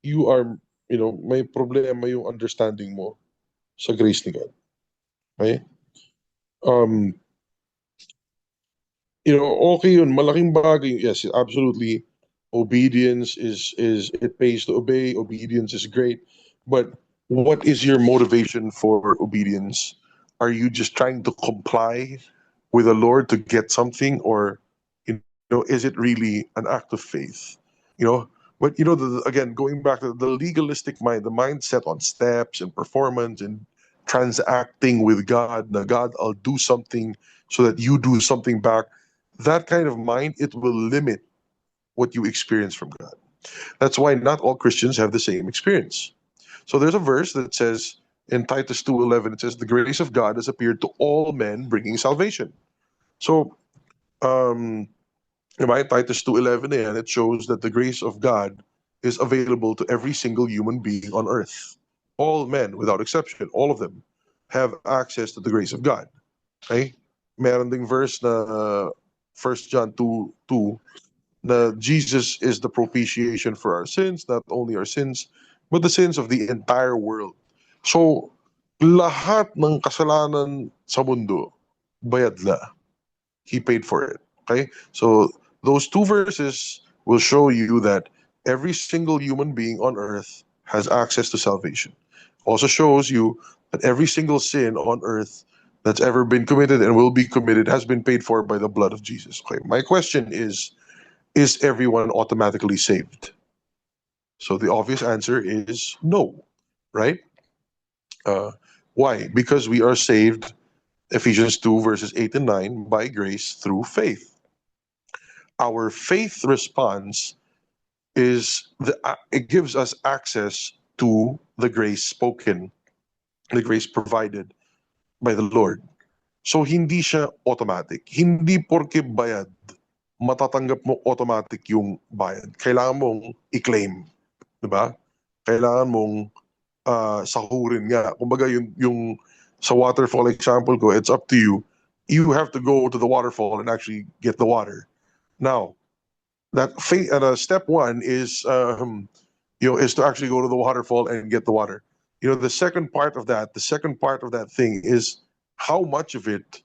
You are, may problema yung understanding mo sa grace ni God. Okay? Um, okay yun, malaking bagay. Yes, absolutely. Obedience is it pays to obey. Obedience is great. But what is your motivation for obedience? Are you just trying to comply with the Lord to get something, or is it really an act of faith? You know, but again, going back to the legalistic mind, the mindset on steps and performance and transacting with God. Now, God, I'll do something so that you do something back. That kind of mind, it will limit what you experience from God. That's why not all Christians have the same experience. So there's a verse that says in Titus 2:11, it says, "The grace of God has appeared to all men, bringing salvation." So, Titus 2:11, and it shows that the grace of God is available to every single human being on earth. All men, without exception, all of them have access to the grace of God. Okay? Meron ding verse na 1 John 2:2 na Jesus is the propitiation for our sins, not only our sins, but the sins of the entire world. So, lahat ng kasalanan sa mundo, bayad la. He paid for it. Okay? So, those two verses will show you that every single human being on earth has access to salvation. Also shows you that every single sin on earth that's ever been committed and will be committed has been paid for by the blood of Jesus. Okay? My question is everyone automatically saved? So the obvious answer is no, right? Why? Because we are saved, Ephesians 2, verses 8 and 9, by grace through faith. Our faith response it gives us access to the grace spoken, the grace provided by the Lord. So hindi siya automatic. Hindi porke bayad, matatanggap mo automatic yung bayad. Kailangan mong i-claim. Diba? Kailangan mong sahurin nga. Kumbaga yung sa waterfall example ko, it's up to you. You have to go to the waterfall and actually get the water. Now, step one is to actually go to the waterfall and get the water. The second part of that thing is how much of it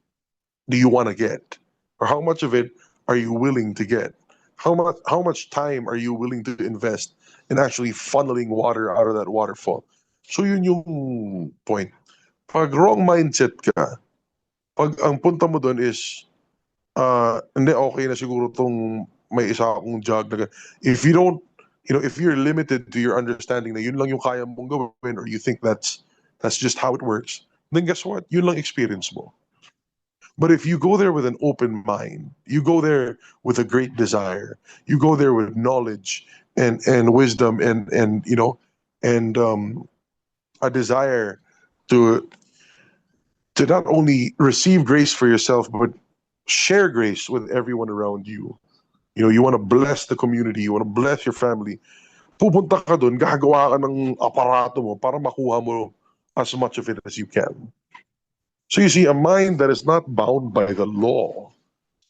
do you want to get, or how much of it are you willing to get? How much time are you willing to invest in actually funneling water out of that waterfall? So yun yung point. Pag wrong mindset ka, pag ang punta mo doon is hindi, okay na siguro tong may isa akong jug na if you don't, if you're limited to your understanding na yun lang yung kaya mong gawin, or you think that's just how it works, then guess what? Yun lang experience mo. But if you go there with an open mind, you go there with a great desire, you go there with knowledge and wisdom and a desire to not only receive grace for yourself but share grace with everyone around you. You want to bless the community, you want to bless your family. Pupunta ka doon, gagawa ka ng aparato mo para makuha mo as much of it as you can. So you see, a mind that is not bound by the law,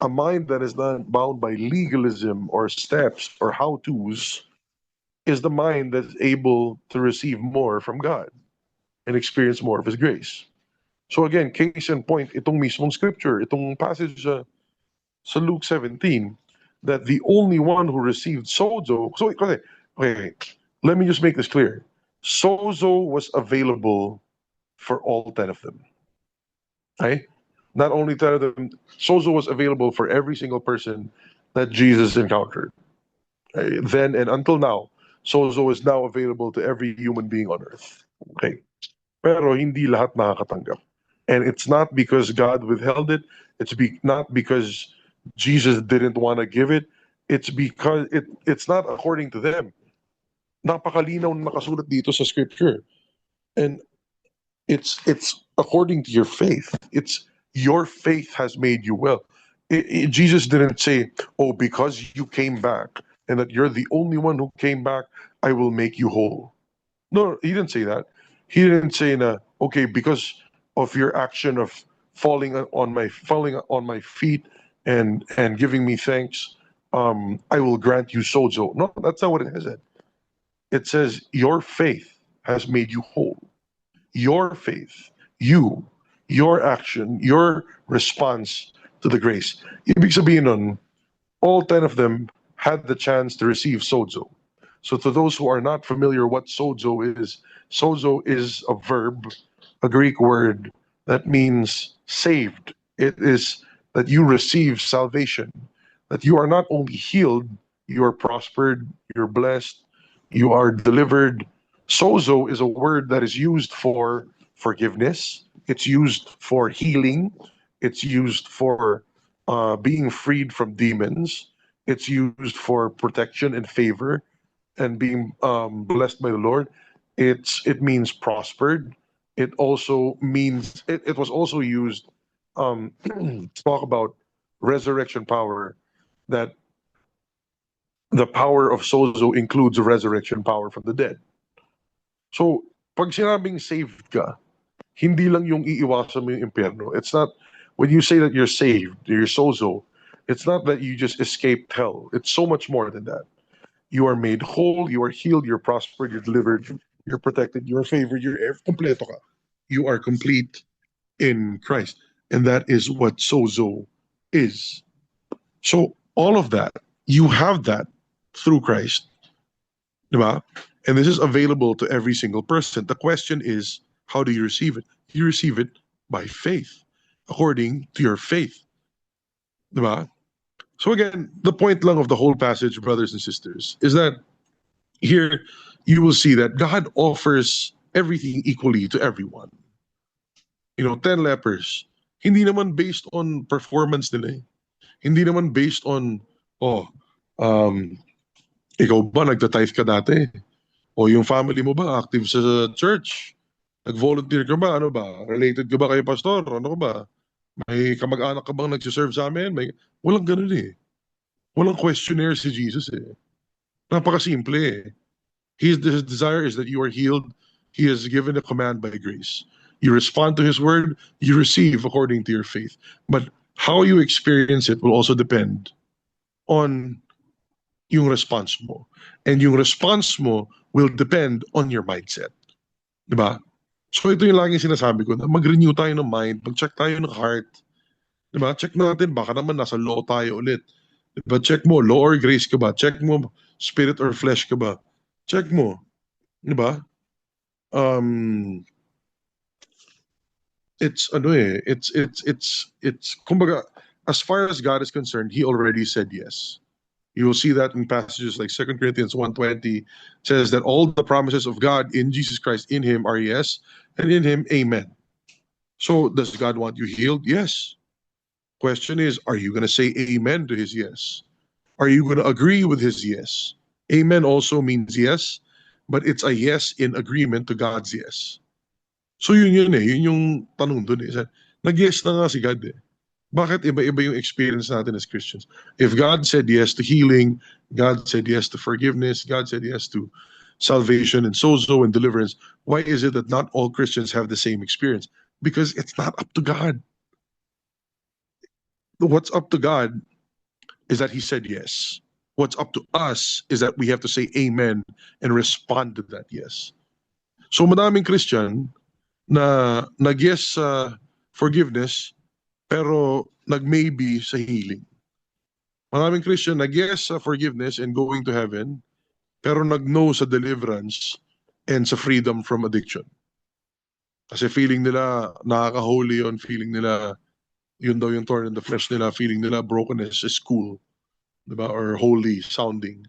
a mind that is not bound by legalism or steps or how-tos, is the mind that's able to receive more from God and experience more of His grace. So again, case in point, itong mismong scripture, itong passage sa Luke 17, that the only one who received sozo, so okay, let me just make this clear. Sozo was available for all 10 of them. Okay? Not only 10 of them, sozo was available for every single person that Jesus encountered. Okay? Then and until now, sozo is now available to every human being on earth. Okay? Pero hindi lahat nakakatanggap. And it's not because God withheld it. Not because Jesus didn't want to give it. It's because it's not according to them. Napakalinaw na nakasulat dito sa scripture. And it's according to your faith. It's your faith has made you well. Jesus didn't say, "Oh, because you came back and that you're the only one who came back, I will make you whole." No, he didn't say that. He didn't say, "Okay, because of your action of falling on my feet and giving me thanks, I will grant you sozo." No, that's not what it said. It says, "Your faith has made you whole." Your faith, you, your action, your response to the grace. Ibig sabihin nun, all 10 of them had the chance to receive sozo. So to those who are not familiar what sozo is a verb, a Greek word that means saved. It is that you receive salvation, that you are not only healed, you are prospered, you're blessed, you are delivered. Sozo is a word that is used for forgiveness. It's used for healing. It's used for being freed from demons. It's used for protection and favor and being blessed by the Lord. It means prospered. It also means it was also used to talk about resurrection power. That the power of sozo includes resurrection power from the dead. So pag sinabing saved ka, hindi lang yung iiwasan mo yung impyerno. It's not when you say that you're saved, you're sozo. It's not that you just escaped hell. It's so much more than that. You are made whole, you are healed, you're prospered, you're delivered, you're protected, you're favored, completo ka. You are complete in Christ. And that is what sozo is. So all of that, you have that through Christ. Diba? And this is available to every single person. The question is, how do you receive it? You receive it by faith, according to your faith. Diba? So again, the point lang of the whole passage, brothers and sisters, is that here you will see that God offers everything equally to everyone. 10 lepers, hindi naman based on performance nila eh. Hindi naman based on, oh, um, ikaw ba nagta-tithe ka dati? O yung family mo ba active sa church? Nag-volunteer ka ba? Ano ba? Related ka ba kay pastor? Ano ka ba? May kamag-anak ka bang nagsiserve sa amin? Walang ganun eh. Walang questionnaire si Jesus eh. Napakasimple eh. His desire is that you are healed. He has given a command by grace. You respond to His word, you receive according to your faith. But how you experience it will also depend on yung response mo. And yung response mo will depend on your mindset. Diba? So ito yung laging sinasabi ko, na mag-renew tayo ng mind, mag-check tayo ng heart. Diba? Check natin, baka naman nasa law tayo ulit. Diba? Check mo, law or grace ka ba? Check mo, spirit or flesh ka ba? Check mo. Diba? It's ano eh, it's kumbaga, as far as God is concerned, He already said yes. You will see that in passages like 2 Corinthians 1:20 says that all the promises of God in Jesus Christ in Him are yes, and in Him amen. So does God want you healed? Yes. Question is, are you going to say amen to His yes? Are you going to agree with His yes? Amen also means yes, but it's a yes in agreement to God's yes. So yun eh, yun yung tanong dun eh. Nag-yes na nga si God eh. Bakit iba-iba yung experience natin as Christians? If God said yes to healing, God said yes to forgiveness, God said yes to salvation and sozo and deliverance, why is it that not all Christians have the same experience? because it's not up to God. What's up to God is that He said yes. What's up to us is that we have to say amen and respond to that yes. So madaming Christian na nag-yes sa forgiveness pero nag-maybe sa healing. Maraming Christian nag-yes sa forgiveness and going to heaven pero nag-no sa deliverance and sa freedom from addiction. Kasi feeling nila nakaka-holy yun, feeling nila yun daw yung thorn in the flesh nila, feeling nila brokenness is cool, diba? Or holy sounding.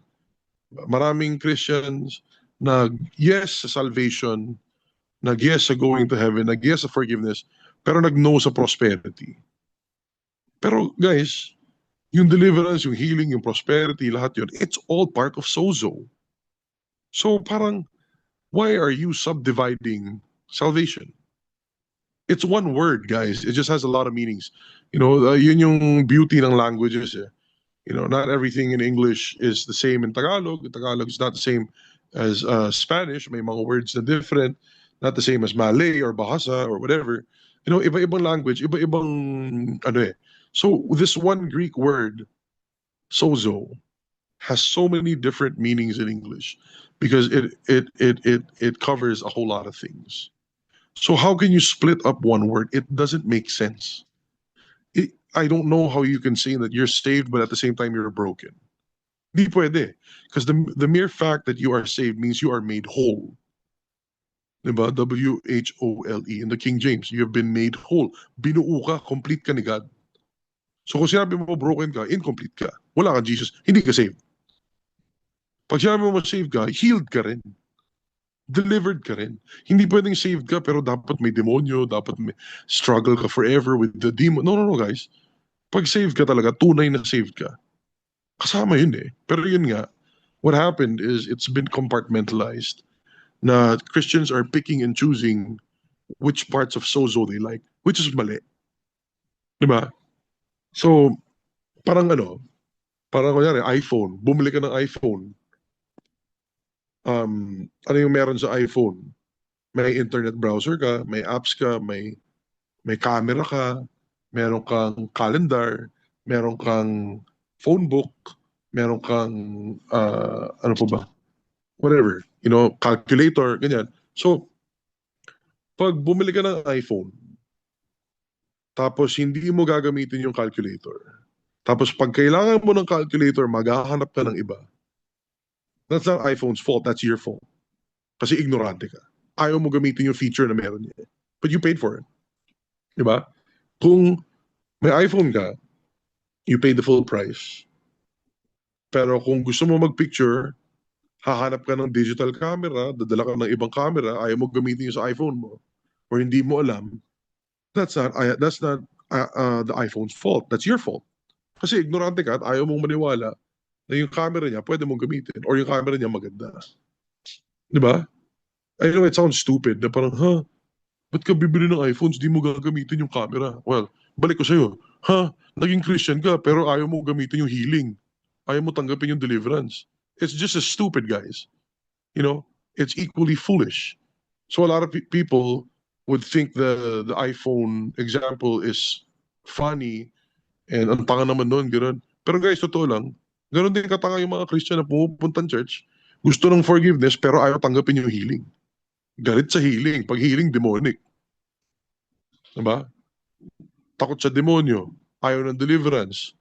Maraming Christians nag-yes sa salvation, nag-yes sa going to heaven, nag-yes sa forgiveness, pero nag-no sa prosperity. Pero guys, yung deliverance, yung healing, yung prosperity, lahat yun, it's all part of sozo. So parang, why are you subdividing salvation? It's one word, guys. It just has a lot of meanings. Yun yung beauty ng languages. Eh. Not everything in English is the same in Tagalog. Tagalog is not the same as Spanish. May mga words na different. Not the same as Malay or Bahasa or whatever. Iba-ibang language, iba-ibang ano eh. So this one Greek word, sozo, has so many different meanings in English because it covers a whole lot of things. So how can you split up one word? It doesn't make sense. I don't know how you can say that you're saved, but at the same time you're broken. Di pwede. Because the mere fact that you are saved means you are made whole. Diba? W-H-O-L-E. In the King James, you have been made whole. Binuo ka, complete ka ni God. So kung sinabi mo broken ka, incomplete ka. Wala kang Jesus, hindi ka saved. Pag sinabi mo saved ka, healed ka rin. Delivered ka rin. Hindi pwedeng saved ka pero dapat may demonyo, dapat may struggle ka forever with the demon. No, guys. Pag saved ka talaga, tunay na saved ka. Kasama yun eh. Pero yun nga, what happened is it's been compartmentalized na Christians are picking and choosing which parts of sozo they like, which is mali. Diba? So, parang kunyari, iPhone. Bumili ka ng iPhone. Ano yung meron sa iPhone? May internet browser ka, may apps ka, may camera ka, meron kang calendar, meron kang phone book, meron kang ano pa ba? Whatever, calculator, ganyan. So, pag bumili ka ng iPhone, tapos hindi mo gagamitin yung calculator, tapos pag kailangan mo ng calculator, maghahanap ka ng iba. That's not iPhone's fault, that's your fault. Kasi ignorante ka. Ayaw mo gamitin yung feature na meron niya. But you paid for it. Diba? Kung may iPhone ka, you pay the full price. Pero kung gusto mo mag-picture, hahanap ka ng digital camera, dadala ka ng ibang camera, ayaw mo gamitin yung sa iPhone mo, or hindi mo alam, that's not the iPhone's fault. That's your fault. Kasi ignorante ka at ayaw mong maniwala na yung camera niya pwede mong gamitin or yung camera niya maganda. Diba? I know it sounds stupid na parang, ba't ka bibili ng iPhones, di mo gagamitin yung camera? Well, balik ko sa'yo, naging Christian ka pero ayaw mo gamitin yung healing. Ayaw mo tanggapin yung deliverance. It's just as stupid, guys. It's equally foolish. So a lot of people would think the iPhone example is funny and ang tanga naman nun, gano'n. Pero guys, totoo lang, gano'n din katanga yung mga Christian na pumupuntang church, gusto ng forgiveness pero ayaw tanggapin yung healing. Galit sa healing. Pag healing, demonic. Diba? Takot sa demonyo. Ayaw ng deliverance.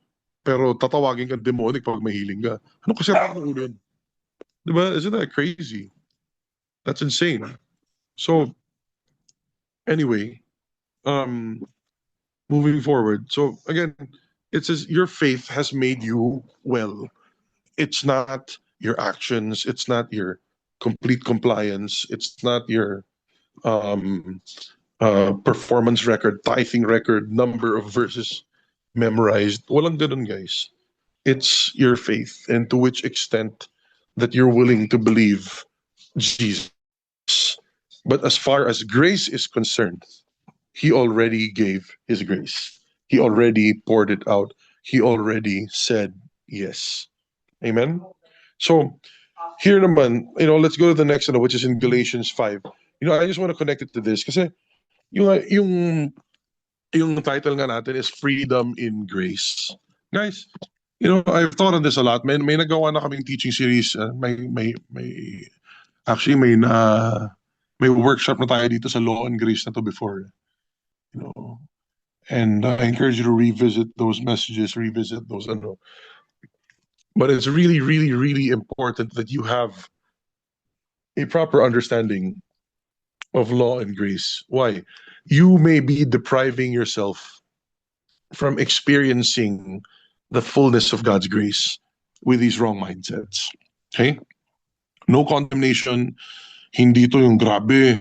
Pero tatawagin kang demonic pag may healing ka. Ano kasi ang ulo yun? Diba? Isn't that crazy? That's insane. So, anyway, moving forward. So, again, it says your faith has made you well. It's not your actions. It's not your complete compliance. It's not your performance record, tithing record, number of verses memorized. Walang ganun, guys. It's your faith and to which extent that you're willing to believe Jesus. But as far as grace is concerned, He already gave His grace. He already poured it out. He already said yes. Amen? So, here naman, let's go to the next one, which is in Galatians 5. I just want to connect it to this kasi yung yung title nga natin is Freedom in Grace. Guys, I've thought on this a lot. May nagawa na kaming teaching series. Actually, may workshop na tayo dito sa Law and Grace na to before. You know, and I encourage you to revisit those messages, revisit those, but it's really, really, really important that you have a proper understanding of law and grace. Why? You may be depriving yourself from experiencing the fullness of God's grace with these wrong mindsets. Okay? No condemnation. Hindi to yung grabe,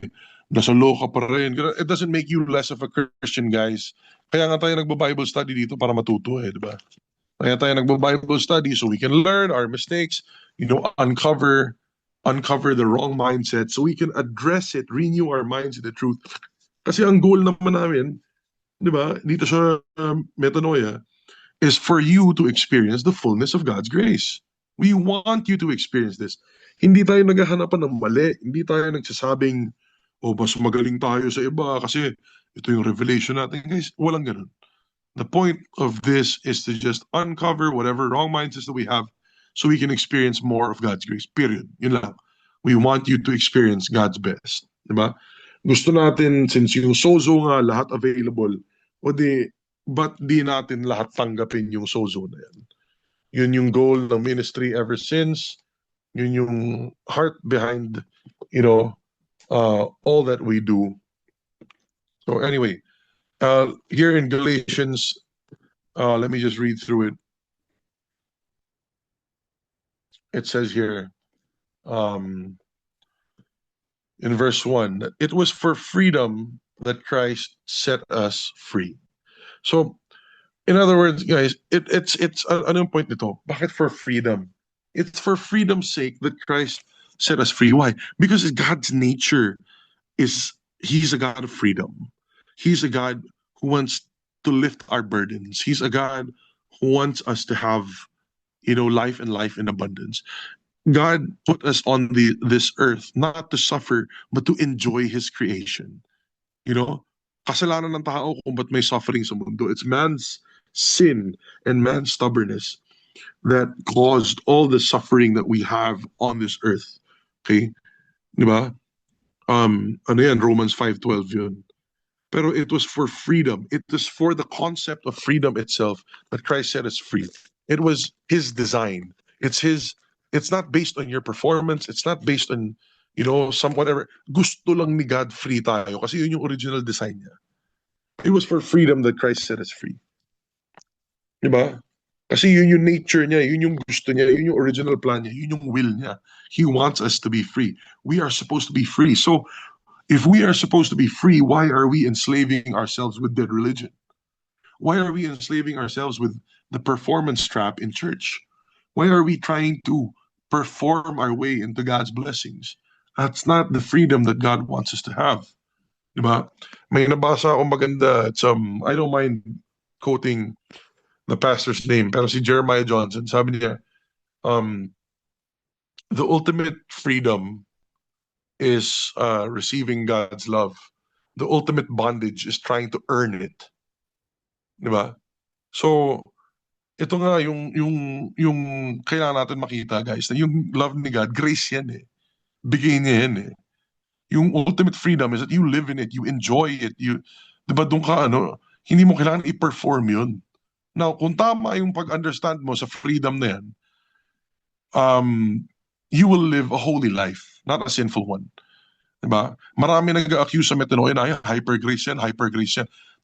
nasa law ka pa rin. It doesn't make you less of a Christian, guys. Kaya nga tayo nagba-Bible study dito para matuto di ba? Kaya tayo nagba-Bible study so we can learn our mistakes, uncover the wrong mindset so we can address it, renew our minds in the truth. Kasi ang goal naman namin, di ba, dito sa Metanoia, is for you to experience the fullness of God's grace. We want you to experience this. Hindi tayo naghahanapan ng mali. Hindi tayo nagsasabing, mas magaling tayo sa iba kasi ito yung revelation natin. Guys, walang ganun. The point of this is to just uncover whatever wrong mindsets that we have so we can experience more of God's grace. Period. Yun lang. We want you to experience God's best. Diba? Gusto natin, since yung sozo nga lahat available, ba't di natin lahat tanggapin yung sozo na yan? Yun yung goal ng ministry ever since. Yun yung heart behind, all that we do. So anyway, here in Galatians, let me just read through it. It says here, in verse 1, that it was for freedom that Christ set us free. So, in other words, guys, it's anong point nito? Bakit for freedom? It's for freedom's sake that Christ set us free. Why? Because God's nature is He's a God of freedom. He's a God who wants to lift our burdens. He's a God who wants us to have, life and life in abundance. God put us on this earth not to suffer, but to enjoy His creation. Kasalanan ng tao kung ba't may suffering sa mundo. It's man's sin and man's stubbornness that caused all the suffering that we have on this earth. Okay? Diba? Ano yan? Romans 5:12 yun. Pero it was for freedom. It was for the concept of freedom itself that Christ set us free. It was His design. It's not based on your performance. It's not based on, some whatever. Gusto lang ni God free tayo kasi yun yung original design niya. It was for freedom that Christ set us free. Diba? Kasi yun yung nature niya, yun yung gusto niya, yun yung original plan niya, yun yung will niya. He wants us to be free. We are supposed to be free. So, if we are supposed to be free, why are we enslaving ourselves with dead religion? Why are we enslaving ourselves with the performance trap in church? Why are we trying to perform our way into God's blessings? That's not the freedom that God wants us to have. Diba? May nabasa akong maganda. It's, I don't mind quoting the pastor's name, pero si Jeremiah Johnson, sabi niya, the ultimate freedom is receiving God's love. The ultimate bondage is trying to earn it. Diba? So, ito nga yung kailangan natin makita, guys, na yung love ni God, grace yan eh. Bigay niya yan eh. Yung ultimate freedom is that you live in it, you enjoy it, diba doon ka, hindi mo kailangan i-perform yun. Now, kung tama yung pag-understand mo sa freedom na yan, you will live a holy life, not a sinful one. Diba? Marami nag-accuse sa Metanoia na hyper-grace yan.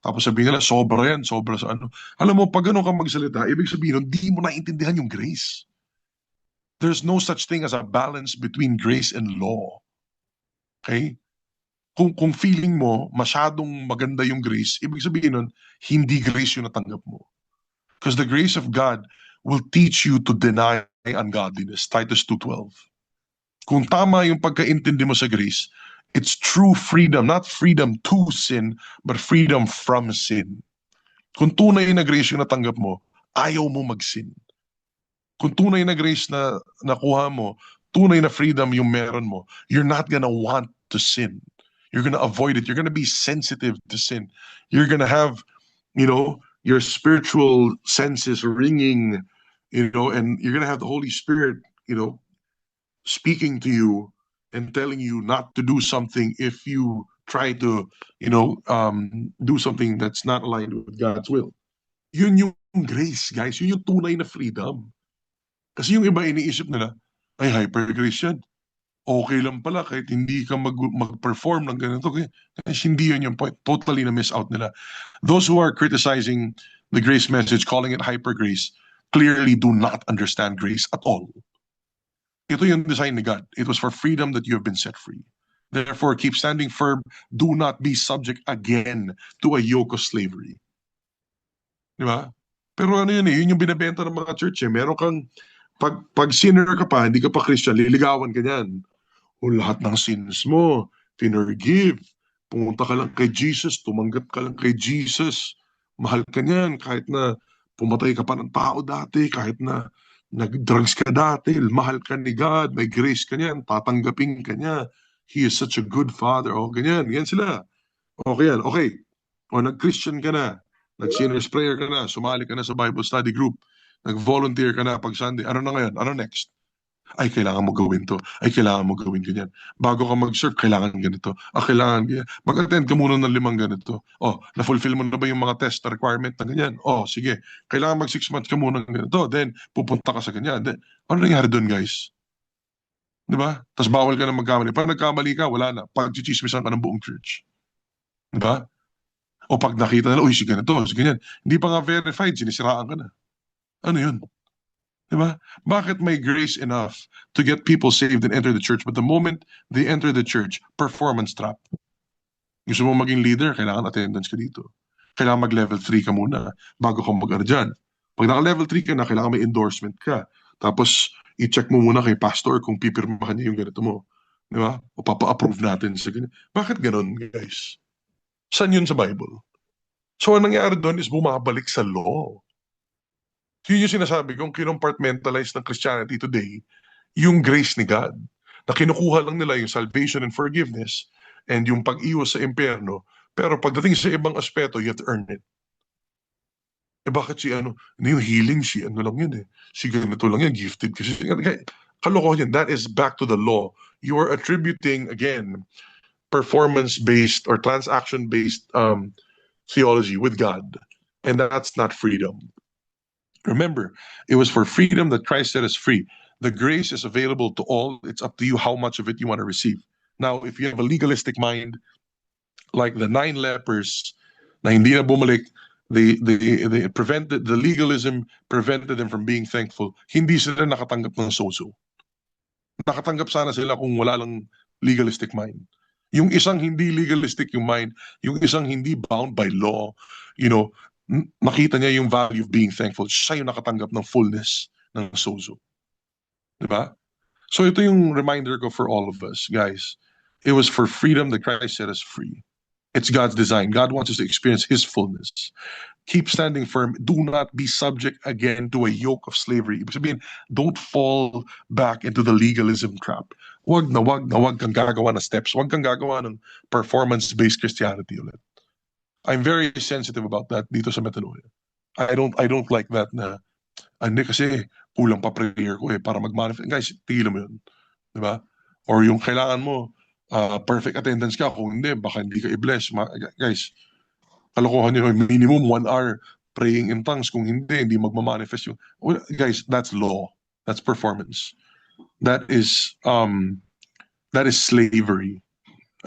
Tapos sabihin nila, sobra sa ano. Alam mo, pag ganun ka magsalita, ibig sabihin, hindi mo naintindihan yung grace. There's no such thing as a balance between grace and law. Okay? Kung feeling mo, masyadong maganda yung grace, ibig sabihin nun, hindi grace yung natanggap mo. Because the grace of God will teach you to deny ungodliness. Titus 2:12. Kung tama yung pagkaintindi mo sa grace, it's true freedom, not freedom to sin, but freedom from sin. Kung tunay na grace yung natanggap mo, ayaw mo mag-sin. Kung tunay na grace na nakuha mo, tunay na freedom yung meron mo, you're not gonna want to sin. You're going to avoid it. You're going to be sensitive to sin. You're going to have, your spiritual senses ringing, and you're going to have the Holy Spirit, speaking to you and telling you not to do something if you try to, do something that's not aligned with God's will. Yun yung grace, guys. Yun yung tunay na freedom. Kasi yung iba iniisip nila, ay, hyper grace yan. Okay lang pala kahit hindi ka mag-perform ng ganito. Kasi hindi yun yung point. Totally na miss out nila. Those who are criticizing the grace message, calling it hyper grace, clearly do not understand grace at all. Ito yung design ni God. It was for freedom that you have been set free. Therefore, keep standing firm. Do not be subject again to a yoke of slavery. Di ba? Pero ano yun yun yung binibenta ng mga church Meron kang, pag sinner ka pa, hindi ka pa Christian, liligawan ka niyan. O lahat ng sins mo, tinorgive. Pumunta ka lang kay Jesus, tumanggap ka lang kay Jesus. Mahal ka niyan, kahit na pumatay ka pa ng tao dati, kahit na nag-drugs ka dati, mahal ka ni God, may grace ka niyan, tatanggapin ka niya. He is such a good father. O, ganyan sila. Okay yan, okay. O, nag-Christian ka na, nag-sinner's prayer ka na, sumali ka na sa Bible study group, nag-volunteer ka na pag Sunday. Ano na ngayon? Ano next? Ay, kailangan mo gawin to. Ay, kailangan mo gawin ganyan. Bago ka mag-serve, kailangan ganito. Kailangan ganyan. Mag-attend ka muna ng 5 ganito. Na-fulfill mo na ba yung mga test na requirement na ganyan? Sige. Kailangan mag 6 months ka muna ng ganito. Then, pupunta ka sa ganyan. Then, ano nangyari doon, guys? Di ba? Tapos bawal ka na magkamali. Pag nagkamali ka, wala na. Pag-chichismisan ka ng buong church. Di ba? O pag nakita na, uy, si ganito, si ganyan. Hindi pa nga verified, sinisiraan ka na. Ano yun? Diba? Bakit may grace enough to get people saved and enter the church, but the moment they enter the church, performance trap. Gusto mo maging leader, kailangan attendance ka dito. Kailangan mag-level 3 ka muna bago ka mag-ano dyan. Pag naka-level 3 ka na, kailangan may endorsement ka. Tapos, i-check mo muna kay pastor kung pipirmahan niya yung ganito mo. Di ba? O papa-approve natin sa ganyan. Bakit ganon, guys? Saan yun sa Bible? So, ang nangyari doon is bumabalik sa law. Yun yung sinasabi kong kinompartmentalize ng Christianity today, yung grace ni God. Na kinukuha lang nila yung salvation and forgiveness and yung pag-iwas sa impyerno. Pero pagdating sa ibang aspeto, you have to earn it. Bakit yung healing, lang yun Si ganito lang yan, gifted kasi. Kalokohan yan. That is back to the law. You are attributing, again, performance-based or transaction-based theology with God. And that's not freedom. Remember, it was for freedom that Christ set us free. The grace is available to all. It's up to you how much of it you want to receive. Now, if you have a legalistic mind, like the 9 lepers, na hindi na bumalik, they prevented, the legalism prevented them from being thankful. Hindi sila nakatanggap ng sozo. Nakatanggap sana sila kung wala lang legalistic mind. Yung isang hindi legalistic yung mind, yung isang hindi bound by law, makita niya yung value of being thankful. Siya yung nakatanggap ng fullness ng sozo. Diba? So ito yung reminder ko for all of us, guys. It was for freedom that Christ set us free. It's God's design. God wants us to experience His fullness. Keep standing firm. Do not be subject again to a yoke of slavery. Ibig sabihin, don't fall back into the legalism trap. Wag kang gagawa ng steps. Wag kang gagawa ng performance-based Christianity ulit. I'm very sensitive about that dito sa Metanoia. I don't like that na hindi kasi kulang pa prayer ko para mag-manifest. Guys, tigil mo yun. Diba? Or yung kailangan mo perfect attendance ka. Kung hindi, baka hindi ka i-bless. Guys, kalokohan nyo, minimum 1 hour praying in tongues. Kung hindi magmamanifest yung... Well, guys, that's law. That's performance. That is slavery.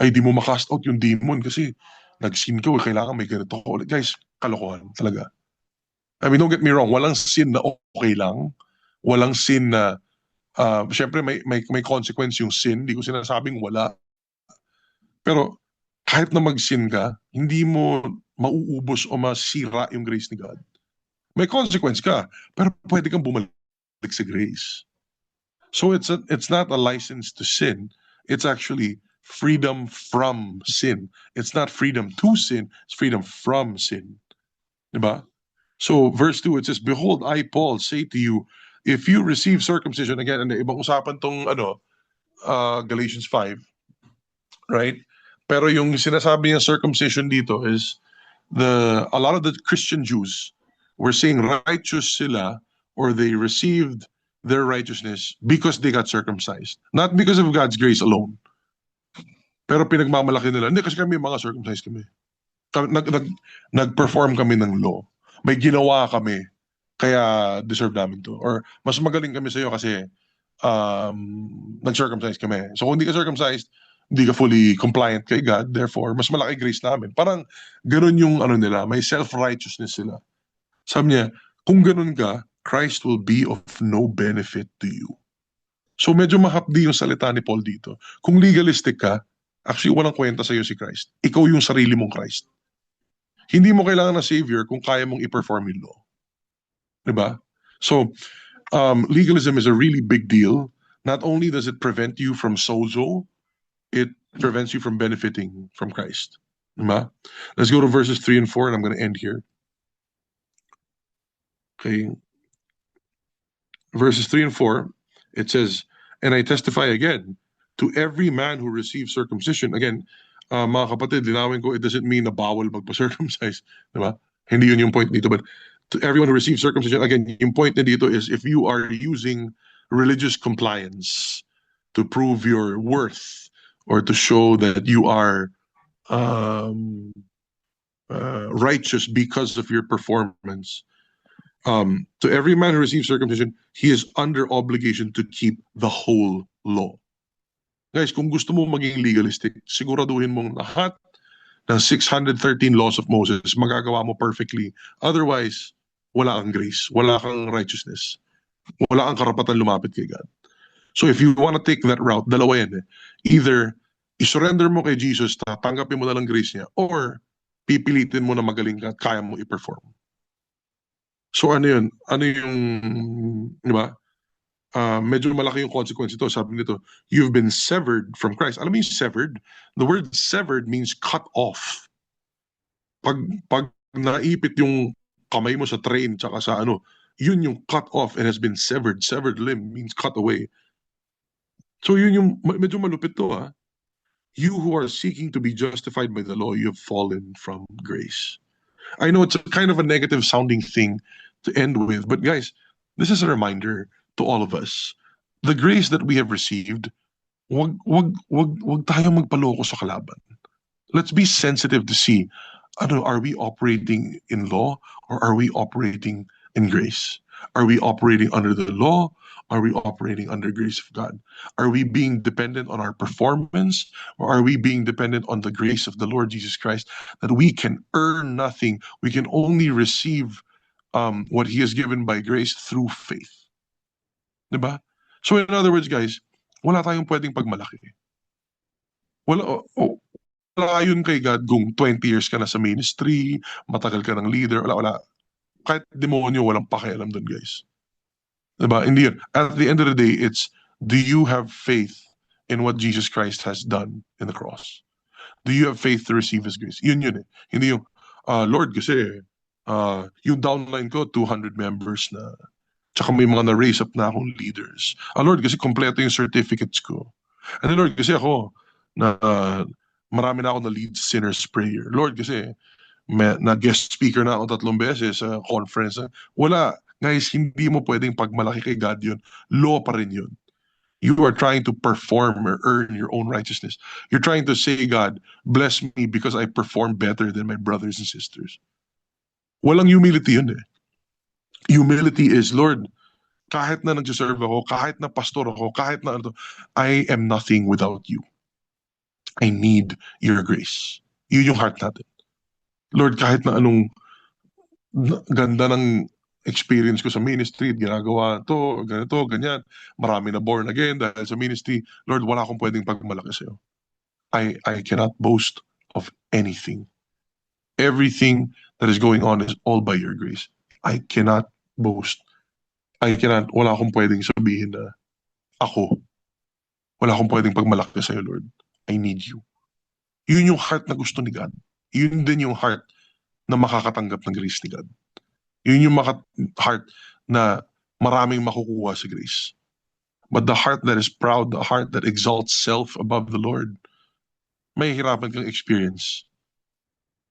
Ay, di mo makast out yung demon kasi nag-sin ka, kailangan may ganito ko. Guys, kalokohan talaga. I mean, don't get me wrong, walang sin na okay lang. Walang sin na, syempre may consequence yung sin. Hindi ko sinasabing wala. Pero kahit na mag-sin ka, hindi mo mauubos o masira yung grace ni God. May consequence ka, pero pwede kang bumalik sa grace. So it's not a license to sin. It's actually freedom from sin. It's not freedom to sin, it's freedom from sin. Diba? So verse 2, it says, behold, I, Paul, say to you, if you receive circumcision, again, ibang usapan tong Galatians 5, right? Pero yung sinasabi ng circumcision dito is a lot of the Christian Jews were saying righteous sila, or they received their righteousness because they got circumcised, not because of God's grace alone. Pero pinagmamalaki nila, hindi kasi kami mga circumcised kami. Nag-perform kami ng law. May ginawa kami, kaya deserve namin to. Or mas magaling kami sa'yo kasi nag-circumcise kami. So kung hindi ka circumcised, hindi ka fully compliant kay God, therefore, mas malaki grace namin. Parang ganun yung ano nila, may self-righteousness sila. Sabi niya, kung ganun ka, Christ will be of no benefit to you. So medyo mahapdi yung salita ni Paul dito. Kung legalistic ka, actually walang kwenta sa'yo si Christ. Ikaw yung sarili mong Christ. Hindi mo kailangan ng Savior kung kaya mong i-perform yung law. Diba? So, legalism is a really big deal. Not only does it prevent you from sozo, it prevents you from benefiting from Christ. Diba? Let's go to verses 3 and 4, and I'm going to end here. Okay. Verses 3 and 4, it says, and I testify again, to every man who receives circumcision. Again, mga kapatid, linawin ko, it doesn't mean na bawal magpa-circumcise. Diba? Hindi yun yung point dito. But to everyone who receives circumcision, again, yung point na dito is if you are using religious compliance to prove your worth or to show that you are righteous because of your performance, to every man who receives circumcision, he is under obligation to keep the whole law. Guys, kung gusto mo maging legalistic, siguraduhin mong lahat ng 613 laws of Moses, magagawa mo perfectly. Otherwise, wala kang grace, wala kang righteousness, wala kang karapatan lumapit kay God. So if you want to take that route, dalawa yan eh. Either isurrender mo kay Jesus, tatanggapin mo na lang grace niya, or pipilitin mo na magaling ka at kaya mo i-perform. So ano yun? Ano yung, di ba? Medyo malaki yung consequence ito. Sabi nito, you've been severed from Christ. Alam mo yung severed? The word severed means cut off. Pag naipit yung kamay mo sa train tsaka sa ano, yun yung cut off and has been severed. Severed limb means cut away. So yun yung medyo malupit to ah. You who are seeking to be justified by the law, you have fallen from grace. I know it's a kind of a negative sounding thing to end with, but guys, this is a reminder to all of us. The grace that we have received, wag tayo magpaloko sa kalaban. Let's be sensitive to see, are we operating in law or are we operating in grace? Are we operating under the law? Are we operating under grace of God? Are we being dependent on our performance, or are we being dependent on the grace of the Lord Jesus Christ, that we can earn nothing? We can only receive what He has given by grace through faith. Diba? So in other words, guys, wala tayong pwedeng pagmalaki. Wala yun kay God kung 20 years ka na sa ministry, matagal ka ng leader, wala. Kahit demonyo, walang pakialam dun, guys. Diba? Hindi yun. At the end of the day, it's, do you have faith in what Jesus Christ has done in the cross? Do you have faith to receive His grace? Yun eh. Hindi yung, Lord, kasi yung downline ko, 200 members na. Tsaka may mga na-raise up na akong leaders. Lord, kasi kompleto yung certificates ko. And Lord, kasi ako, marami na ako na lead sinners prayer. Lord, kasi na guest speaker na ako 3 beses sa conference. Wala. Guys, hindi mo pwedeng pagmalaki kay God yun. Law pa rin yun. You are trying to perform or earn your own righteousness. You're trying to say, God, bless me because I perform better than my brothers and sisters. Walang humility yun eh. Humility is, Lord, kahit na nag-serve ako, kahit na pastor ako, kahit na ano, I am nothing without you. I need your grace. Yun yung heart natin. Lord, kahit na anong ganda ng experience ko sa ministry, ginagawa to, ganito, ganyan, marami na born again dahil sa ministry, Lord, wala akong pwedeng pagmalaki sa'yo. I cannot boast of anything. Everything that is going on is all by your grace. I cannot boast. Wala akong pwedeng sabihin na wala akong pwedeng pagmalaki sa'yo, Lord. I need you. Yun yung heart na gusto ni God. Yun din yung heart na makakatanggap ng grace ni God. Yun yung heart na maraming makukuha sa grace. But the heart that is proud, the heart that exalts self above the Lord, may hirapan kang experience.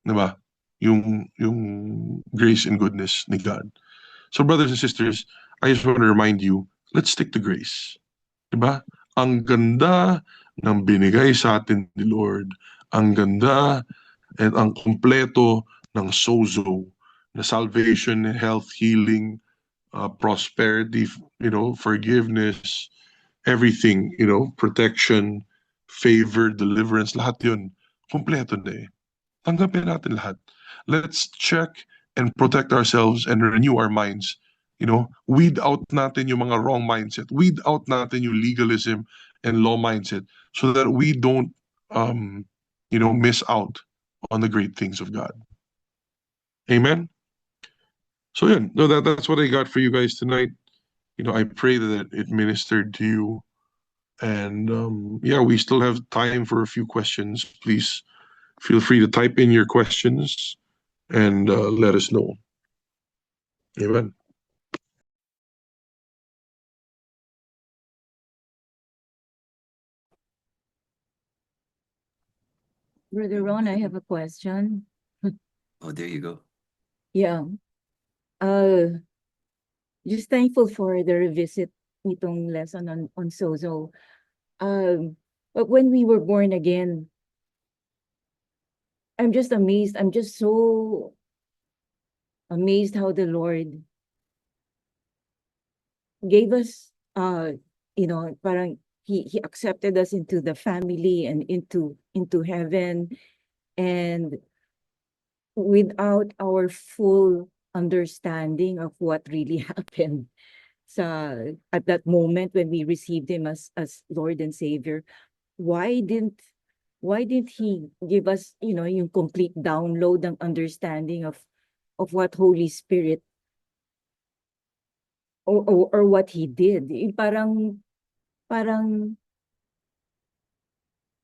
Diba? Yung grace and goodness ni God. So brothers and sisters, I just want to remind you, let's stick to grace. Diba? Ang ganda ng binigay sa atin ni Lord. Ang ganda at ang kumpleto ng sozo na salvation, health, healing, prosperity, forgiveness, everything, protection, favor, deliverance, lahat yun. Kumpleto na eh. Tanggapin natin lahat. Let's check and protect ourselves and renew our minds. Weed out natin yung mga wrong mindset. Weed out natin yung legalism and law mindset so that we don't, miss out on the great things of God. Amen? So yeah, no, that's what I got for you guys tonight. I pray that it ministered to you. And yeah, we still have time for a few questions. Please feel free to type in your questions and let us know. Amen. Brother Ron, I have a question. Oh, there you go. Yeah. Just thankful for the revisit nitong lesson on sozo. But when we were born again, I'm just amazed. I'm just so amazed how the Lord gave us, parang he accepted us into the family and into heaven, and without our full understanding of what really happened at that moment when we received him as Lord and Savior. Why didn't he give us, yung complete download ng understanding of what Holy Spirit or what he did? Parang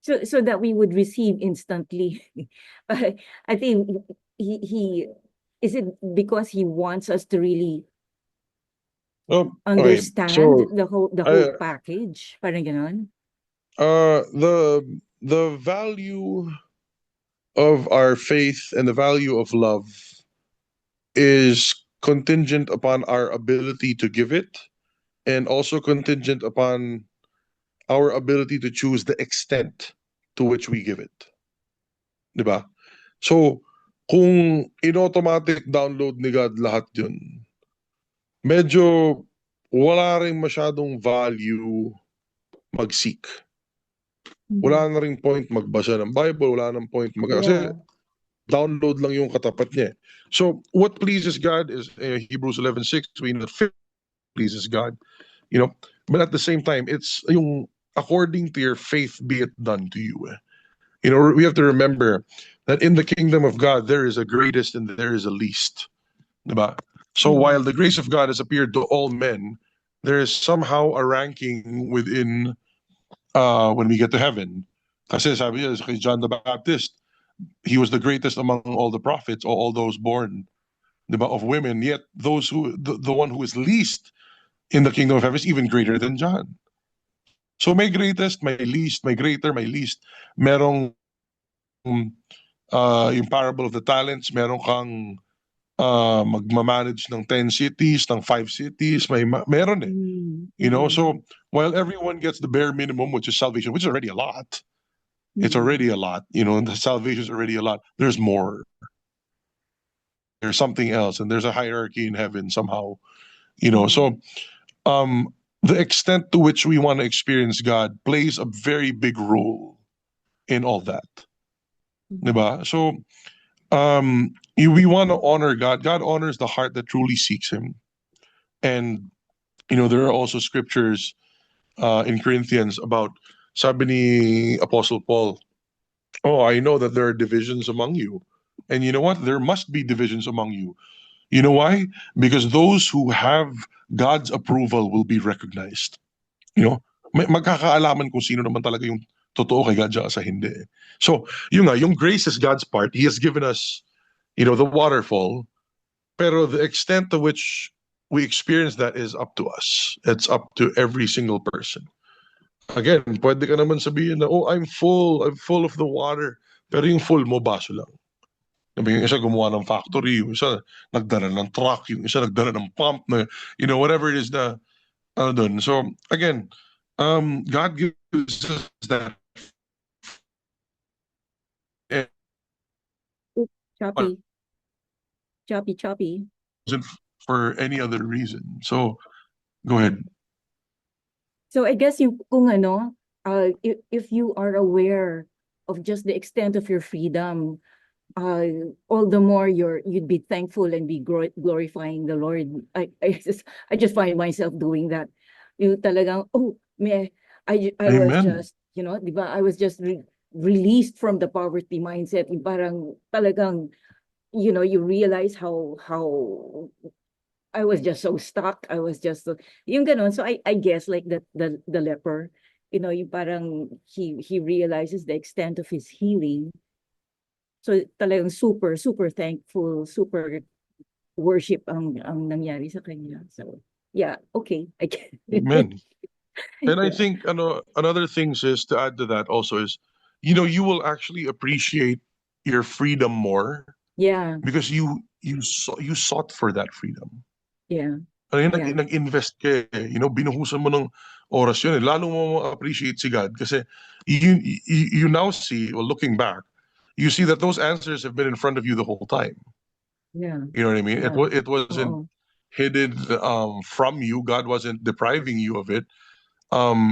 so that we would receive instantly. I think he is it because he wants us to really understand the whole package, parang ganon. The value of our faith and the value of love is contingent upon our ability to give it, and also contingent upon our ability to choose the extent to which we give it. Diba? So, kung in-automatic download ni God lahat yun, medyo wala rin masyadong value mag-seek. Wala na rin point magbasa ng Bible, wala nang point kasi download lang yung katapat niya. So, what pleases God is Hebrews 11:6, we know that pleases God. But at the same time, it's yung according to your faith be it done to you. We have to remember that in the kingdom of God, there is a greatest and there is a least. Diba? So while the grace of God has appeared to all men, there is somehow a ranking within when we get to heaven. Kasi sabi niya kay John the Baptist, he was the greatest among all the prophets, or all those born diba, of women, yet the one who is least in the kingdom of heaven is even greater than John. So may greatest, may least, may greater, may least. Merong yung parable of the talents, meron kang magmamanage ng 10 cities, ng 5 cities, meron eh. So while everyone gets the bare minimum, which is salvation, which is already a lot, it's already a lot, the salvation is already a lot, there's more. There's something else, and there's a hierarchy in heaven somehow, so the extent to which we want to experience God plays a very big role in all that. Diba? So we want to honor God. God honors the heart that truly seeks him. And there are also scriptures in Corinthians about, sabi ni Apostle Paul, I know that there are divisions among you. And you know what? There must be divisions among you. You know why? Because those who have God's approval will be recognized. Magkakaalaman kung sino naman talaga yung totoo kay God sa hindi. So, yung grace is God's part. He has given us, the waterfall. Pero the extent to which we experience that is up to us. It's up to every single person. Again, pwede ka naman sabihin na, oh, I'm full of the water. Pero yung full mo, baso lang. Yung isa gumawa ng factory, yung isa nagdala ng truck, yung isa nagdala ng pump, na, whatever it is na, dun. So, again, God gives us that. And Oop, it choppy. wasn't for any other reason. So, go ahead. So I guess yung kung ano, if you are aware of just the extent of your freedom, all the more you'd be thankful and be glorifying the Lord. I just find myself doing that. Yung talagang, oh, I was Amen. just, di ba, I was just released from the poverty mindset. Yung parang talagang, you realize how I was just so stuck. I was just yung ganon. So I guess like the leper, yung parang he realizes the extent of his healing. So talagang super super thankful, super worship ang nangyari sa kanya. So yeah, okay. I get it. Amen. And I Yeah. think another thing is to add to that also is, you will actually appreciate your freedom more Yeah. because you sought for that freedom. Yeah. Ano yun, Yeah. nag-invest ka eh. Binuhusan mo ng oras yun eh. Lalo mo ma-appreciate si God kasi you now see, well, looking back, you see that those answers have been in front of you the whole time. Yeah. You know what I mean? Yeah. It wasn't Oo. hidden from you. God wasn't depriving you of it.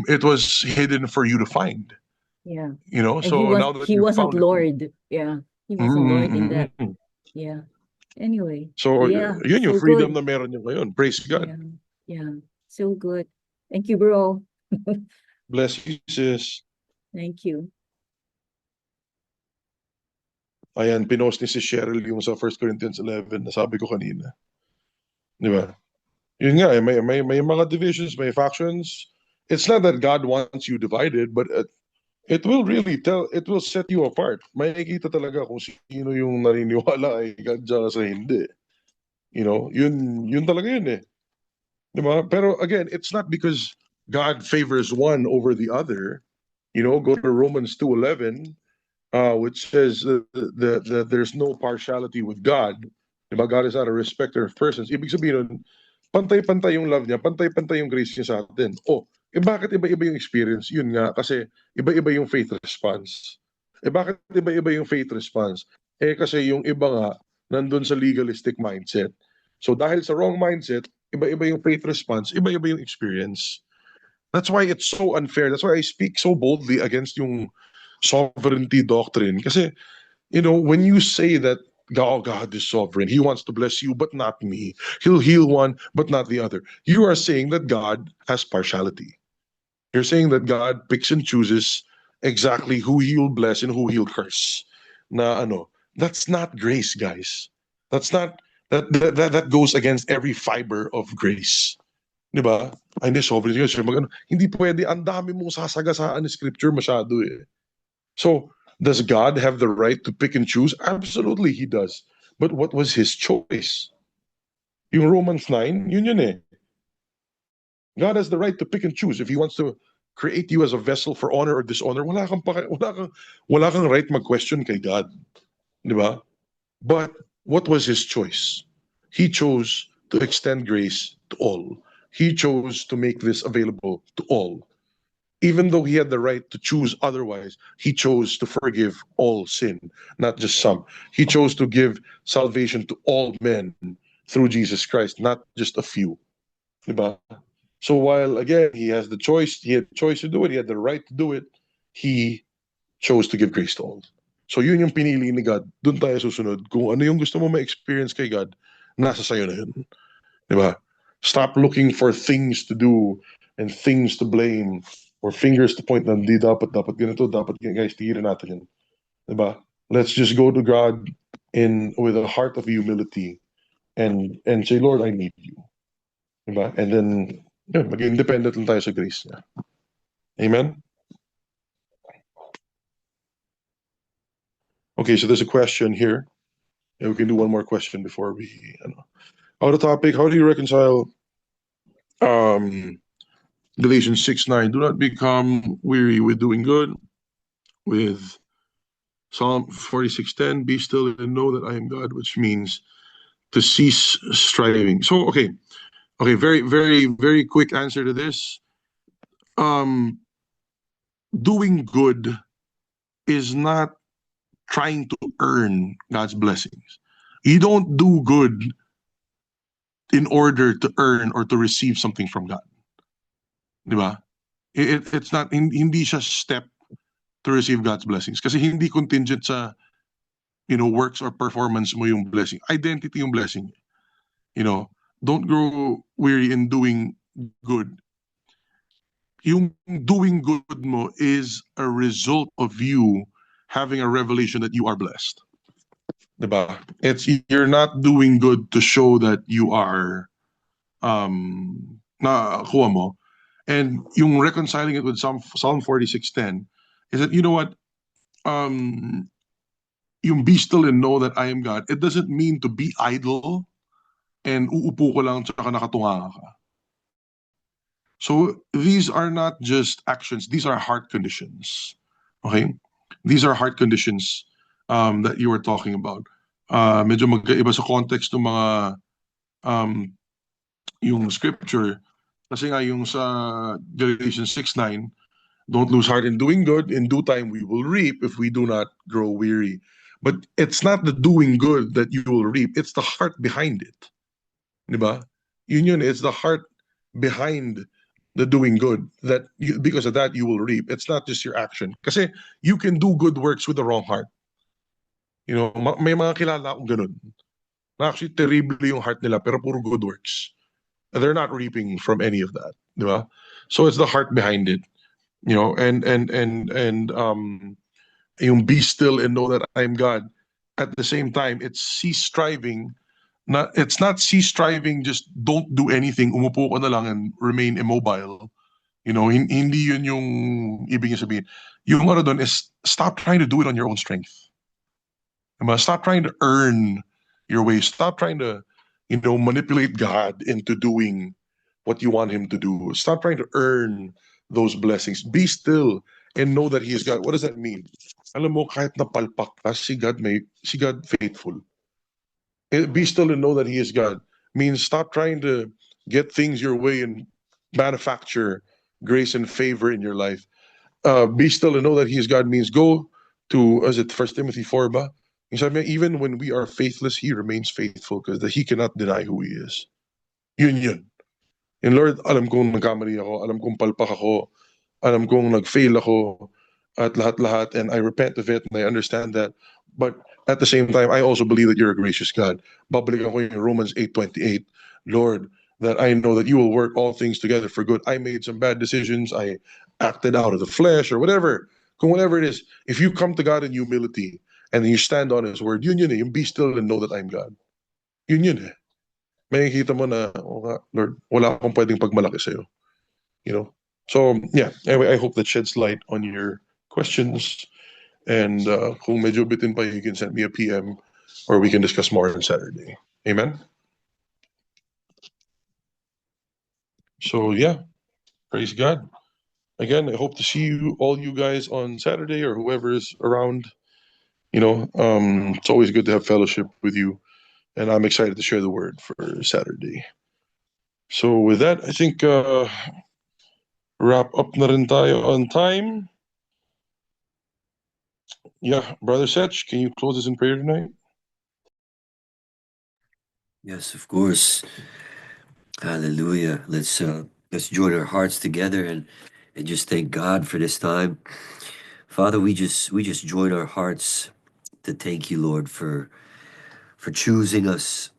It was hidden for you to find. Yeah. And So now that he you wasn't found it. Lord. Yeah. He wasn't Lord in that. Mm-mm. Yeah. Anyway. So Yeah. yun yung So freedom good. na meron niyo ngayon. Praise God. Yeah. Yeah. So good. Thank you, bro. Bless you, sis. Thank you. Ayan, pinost ni si Cheryl yung sa 1 Corinthians 11 na sabi ko kanina. Di ba? Yun nga, may mga divisions, may factions. It's not that God wants you divided, but it will really it will set you apart. Makikita talaga kung sino yung naniniwala ay God dyan sa hindi. Yun talaga yun eh. Di ba? Pero again, it's not because God favors one over the other. Go to Romans 2:11, which says that there's no partiality with God. Diba? God is not a respecter of persons. Ibig sabihin nun, pantay-pantay yung love niya, pantay-pantay yung grace niya sa atin. Bakit iba-iba yung experience? Yun nga, kasi iba-iba yung faith response. Bakit iba-iba yung faith response? Kasi yung iba nga, nandun sa legalistic mindset. So dahil sa wrong mindset, iba-iba yung faith response, iba-iba yung experience. That's why it's so unfair. That's why I speak so boldly against yung sovereignty doctrine. Kasi, when you say that God is sovereign, He wants to bless you, but not me. He'll heal one, but not the other. You are saying that God has partiality. You're saying that God picks and chooses exactly who He'll bless and who He'll curse. That's not grace, guys. That's not that goes against every fiber of grace. Di ba? Ay, hindi, sovereign yun. Hindi pwede, ang dami mong sasagasaan ni scripture masyado eh. So, does God have the right to pick and choose? Absolutely, He does. But what was His choice? Yung Romans 9, yun eh. God has the right to pick and choose. If He wants to create you as a vessel for honor or dishonor, wala kang right mag-question kay God. Di ba? But what was His choice? He chose to extend grace to all. He chose to make this available to all. Even though He had the right to choose otherwise, He chose to forgive all sin, not just some. He chose to give salvation to all men through Jesus Christ, not just a few. Diba? So while again he had the choice to do it, he had the right to do it, he chose to give grace to all. So yun yung pinili ni God. Doon tayo susunod. Kung ano yung gusto mo ma-experience kay God, nasa sayo na yun. Diba? Stop looking for things to do and things to blame or fingers to point na di dapat ganito, dapat guys, tigilan natin yun. Diba? Let's just go to God with a heart of humility and say, Lord, I need you. Diba? And then, maging independent lang tayo sa grace niya. Amen? Okay, so there's a question here. And we can do one more question before we, out of topic, how do you reconcile Galatians 6:9. Do not become weary with doing good. With Psalm 46:10, be still and know that I am God, which means to cease striving. So, okay, very, very, very quick answer to this. Doing good is not trying to earn God's blessings. You don't do good in order to earn or to receive something from God. Di ba? It's not, hindi siya step to receive God's blessings. Kasi hindi contingent sa, works or performance mo yung blessing. Identity yung blessing. Don't grow weary in doing good. Yung doing good mo is a result of you having a revelation that you are blessed. Diba? You're not doing good to show that you are nakuha mo. And yung reconciling it with Psalm 46:10 is that, you know what? Yung be still and know that I am God, it doesn't mean to be idle and uupo ko lang tsaka nakatunga ka. So these are not just actions, these are heart conditions. Okay? These are heart conditions that you were talking about. Medyo magkaiba sa context ng mga yung scripture. Kasi nga yung sa Galatians 6:9, don't lose heart in doing good. In due time we will reap if we do not grow weary. But it's not the doing good that you will reap. It's the heart behind it. Diba? Yun, it's the heart behind the doing good that because of that you will reap. It's not just your action. Kasi you can do good works with the wrong heart. May mga kilala akong ganun. Na actually terrible yung heart nila pero puro good works. They're not reaping from any of that. Diba? So it's the heart behind it. And yung be still and know that I'm God. At the same time, it's cease striving. It's not cease striving, just don't do anything, umupo ka na lang and remain immobile. Hindi yun yung ibig niya sabihin. Yung ano doon is stop trying to do it on your own strength. Stop trying to earn your way. Stop trying to, manipulate God into doing what you want him to do. Stop trying to earn those blessings. Be still and know that he is God. What does that mean? Alam mo, kahit napalpak ka, si God faithful. Be still and know that he is God means stop trying to get things your way and manufacture grace and favor in your life. Be still and know that he is God means go to, is it 1 Timothy 4 ba? Even when we are faithless, he remains faithful because he cannot deny who he is. Yun. And Lord, alam kong nagkamali ako, alam kong palpak ako, alam kong nag-fail ako at lahat-lahat, and I repent of it and I understand that. But at the same time, I also believe that you're a gracious God. Babalikan ko yung Romans 8:28. Lord, that I know that you will work all things together for good. I made some bad decisions. I acted out of the flesh or whatever. Whatever it is, if you come to God in humility and then you stand on his word, yun yung be still and know that I'm God. Yun eh. May nakikita mo na, Lord, wala akong pwedeng pagmalaki sa'yo. So, yeah, anyway, I hope that sheds light on your questions. And kung medyo bitin pa, you can send me a PM or we can discuss more on Saturday. Amen? So, yeah, praise God. Again, I hope to see all you guys on Saturday or whoever is around. It's always good to have fellowship with you. And I'm excited to share the word for Saturday. So with that, I think wrap up na rin tayo on time. Yeah, Brother Setch, can you close us in prayer tonight? Yes, of course. Hallelujah. Let's join our hearts together and just thank God for this time. Father, we just join our hearts to thank you, Lord, for choosing us,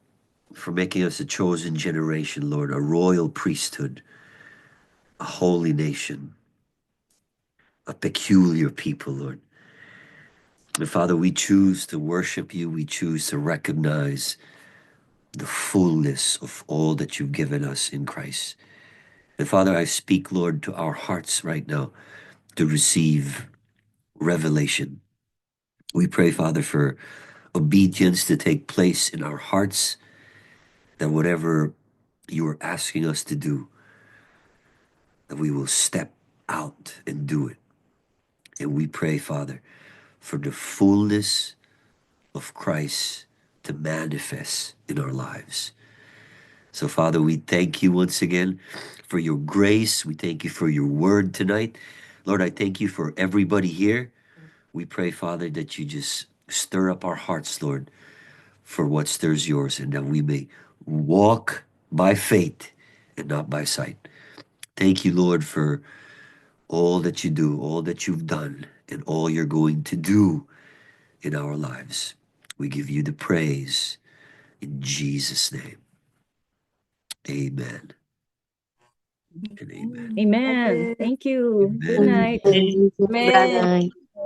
for making us a chosen generation, Lord, a royal priesthood, a holy nation, a peculiar people, Lord. And Father, we choose to worship you. We choose to recognize the fullness of all that you've given us in Christ. And Father, I speak, Lord, to our hearts right now to receive revelation. We pray, Father, for obedience to take place in our hearts, that whatever you are asking us to do, that we will step out and do it. And we pray, Father, for the fullness of Christ to manifest in our lives. So, Father, we thank you once again for your grace. We thank you for your word tonight. Lord, I thank you for everybody here. We pray, Father, that you just stir up our hearts, Lord, for what stirs yours, and that we may walk by faith and not by sight. Thank you, Lord, for all that you do, all that you've done, and all you're going to do in our lives. We give you the praise in Jesus' name. Amen and amen. Amen. Thank you. Good Amen. night. Amen. Good night.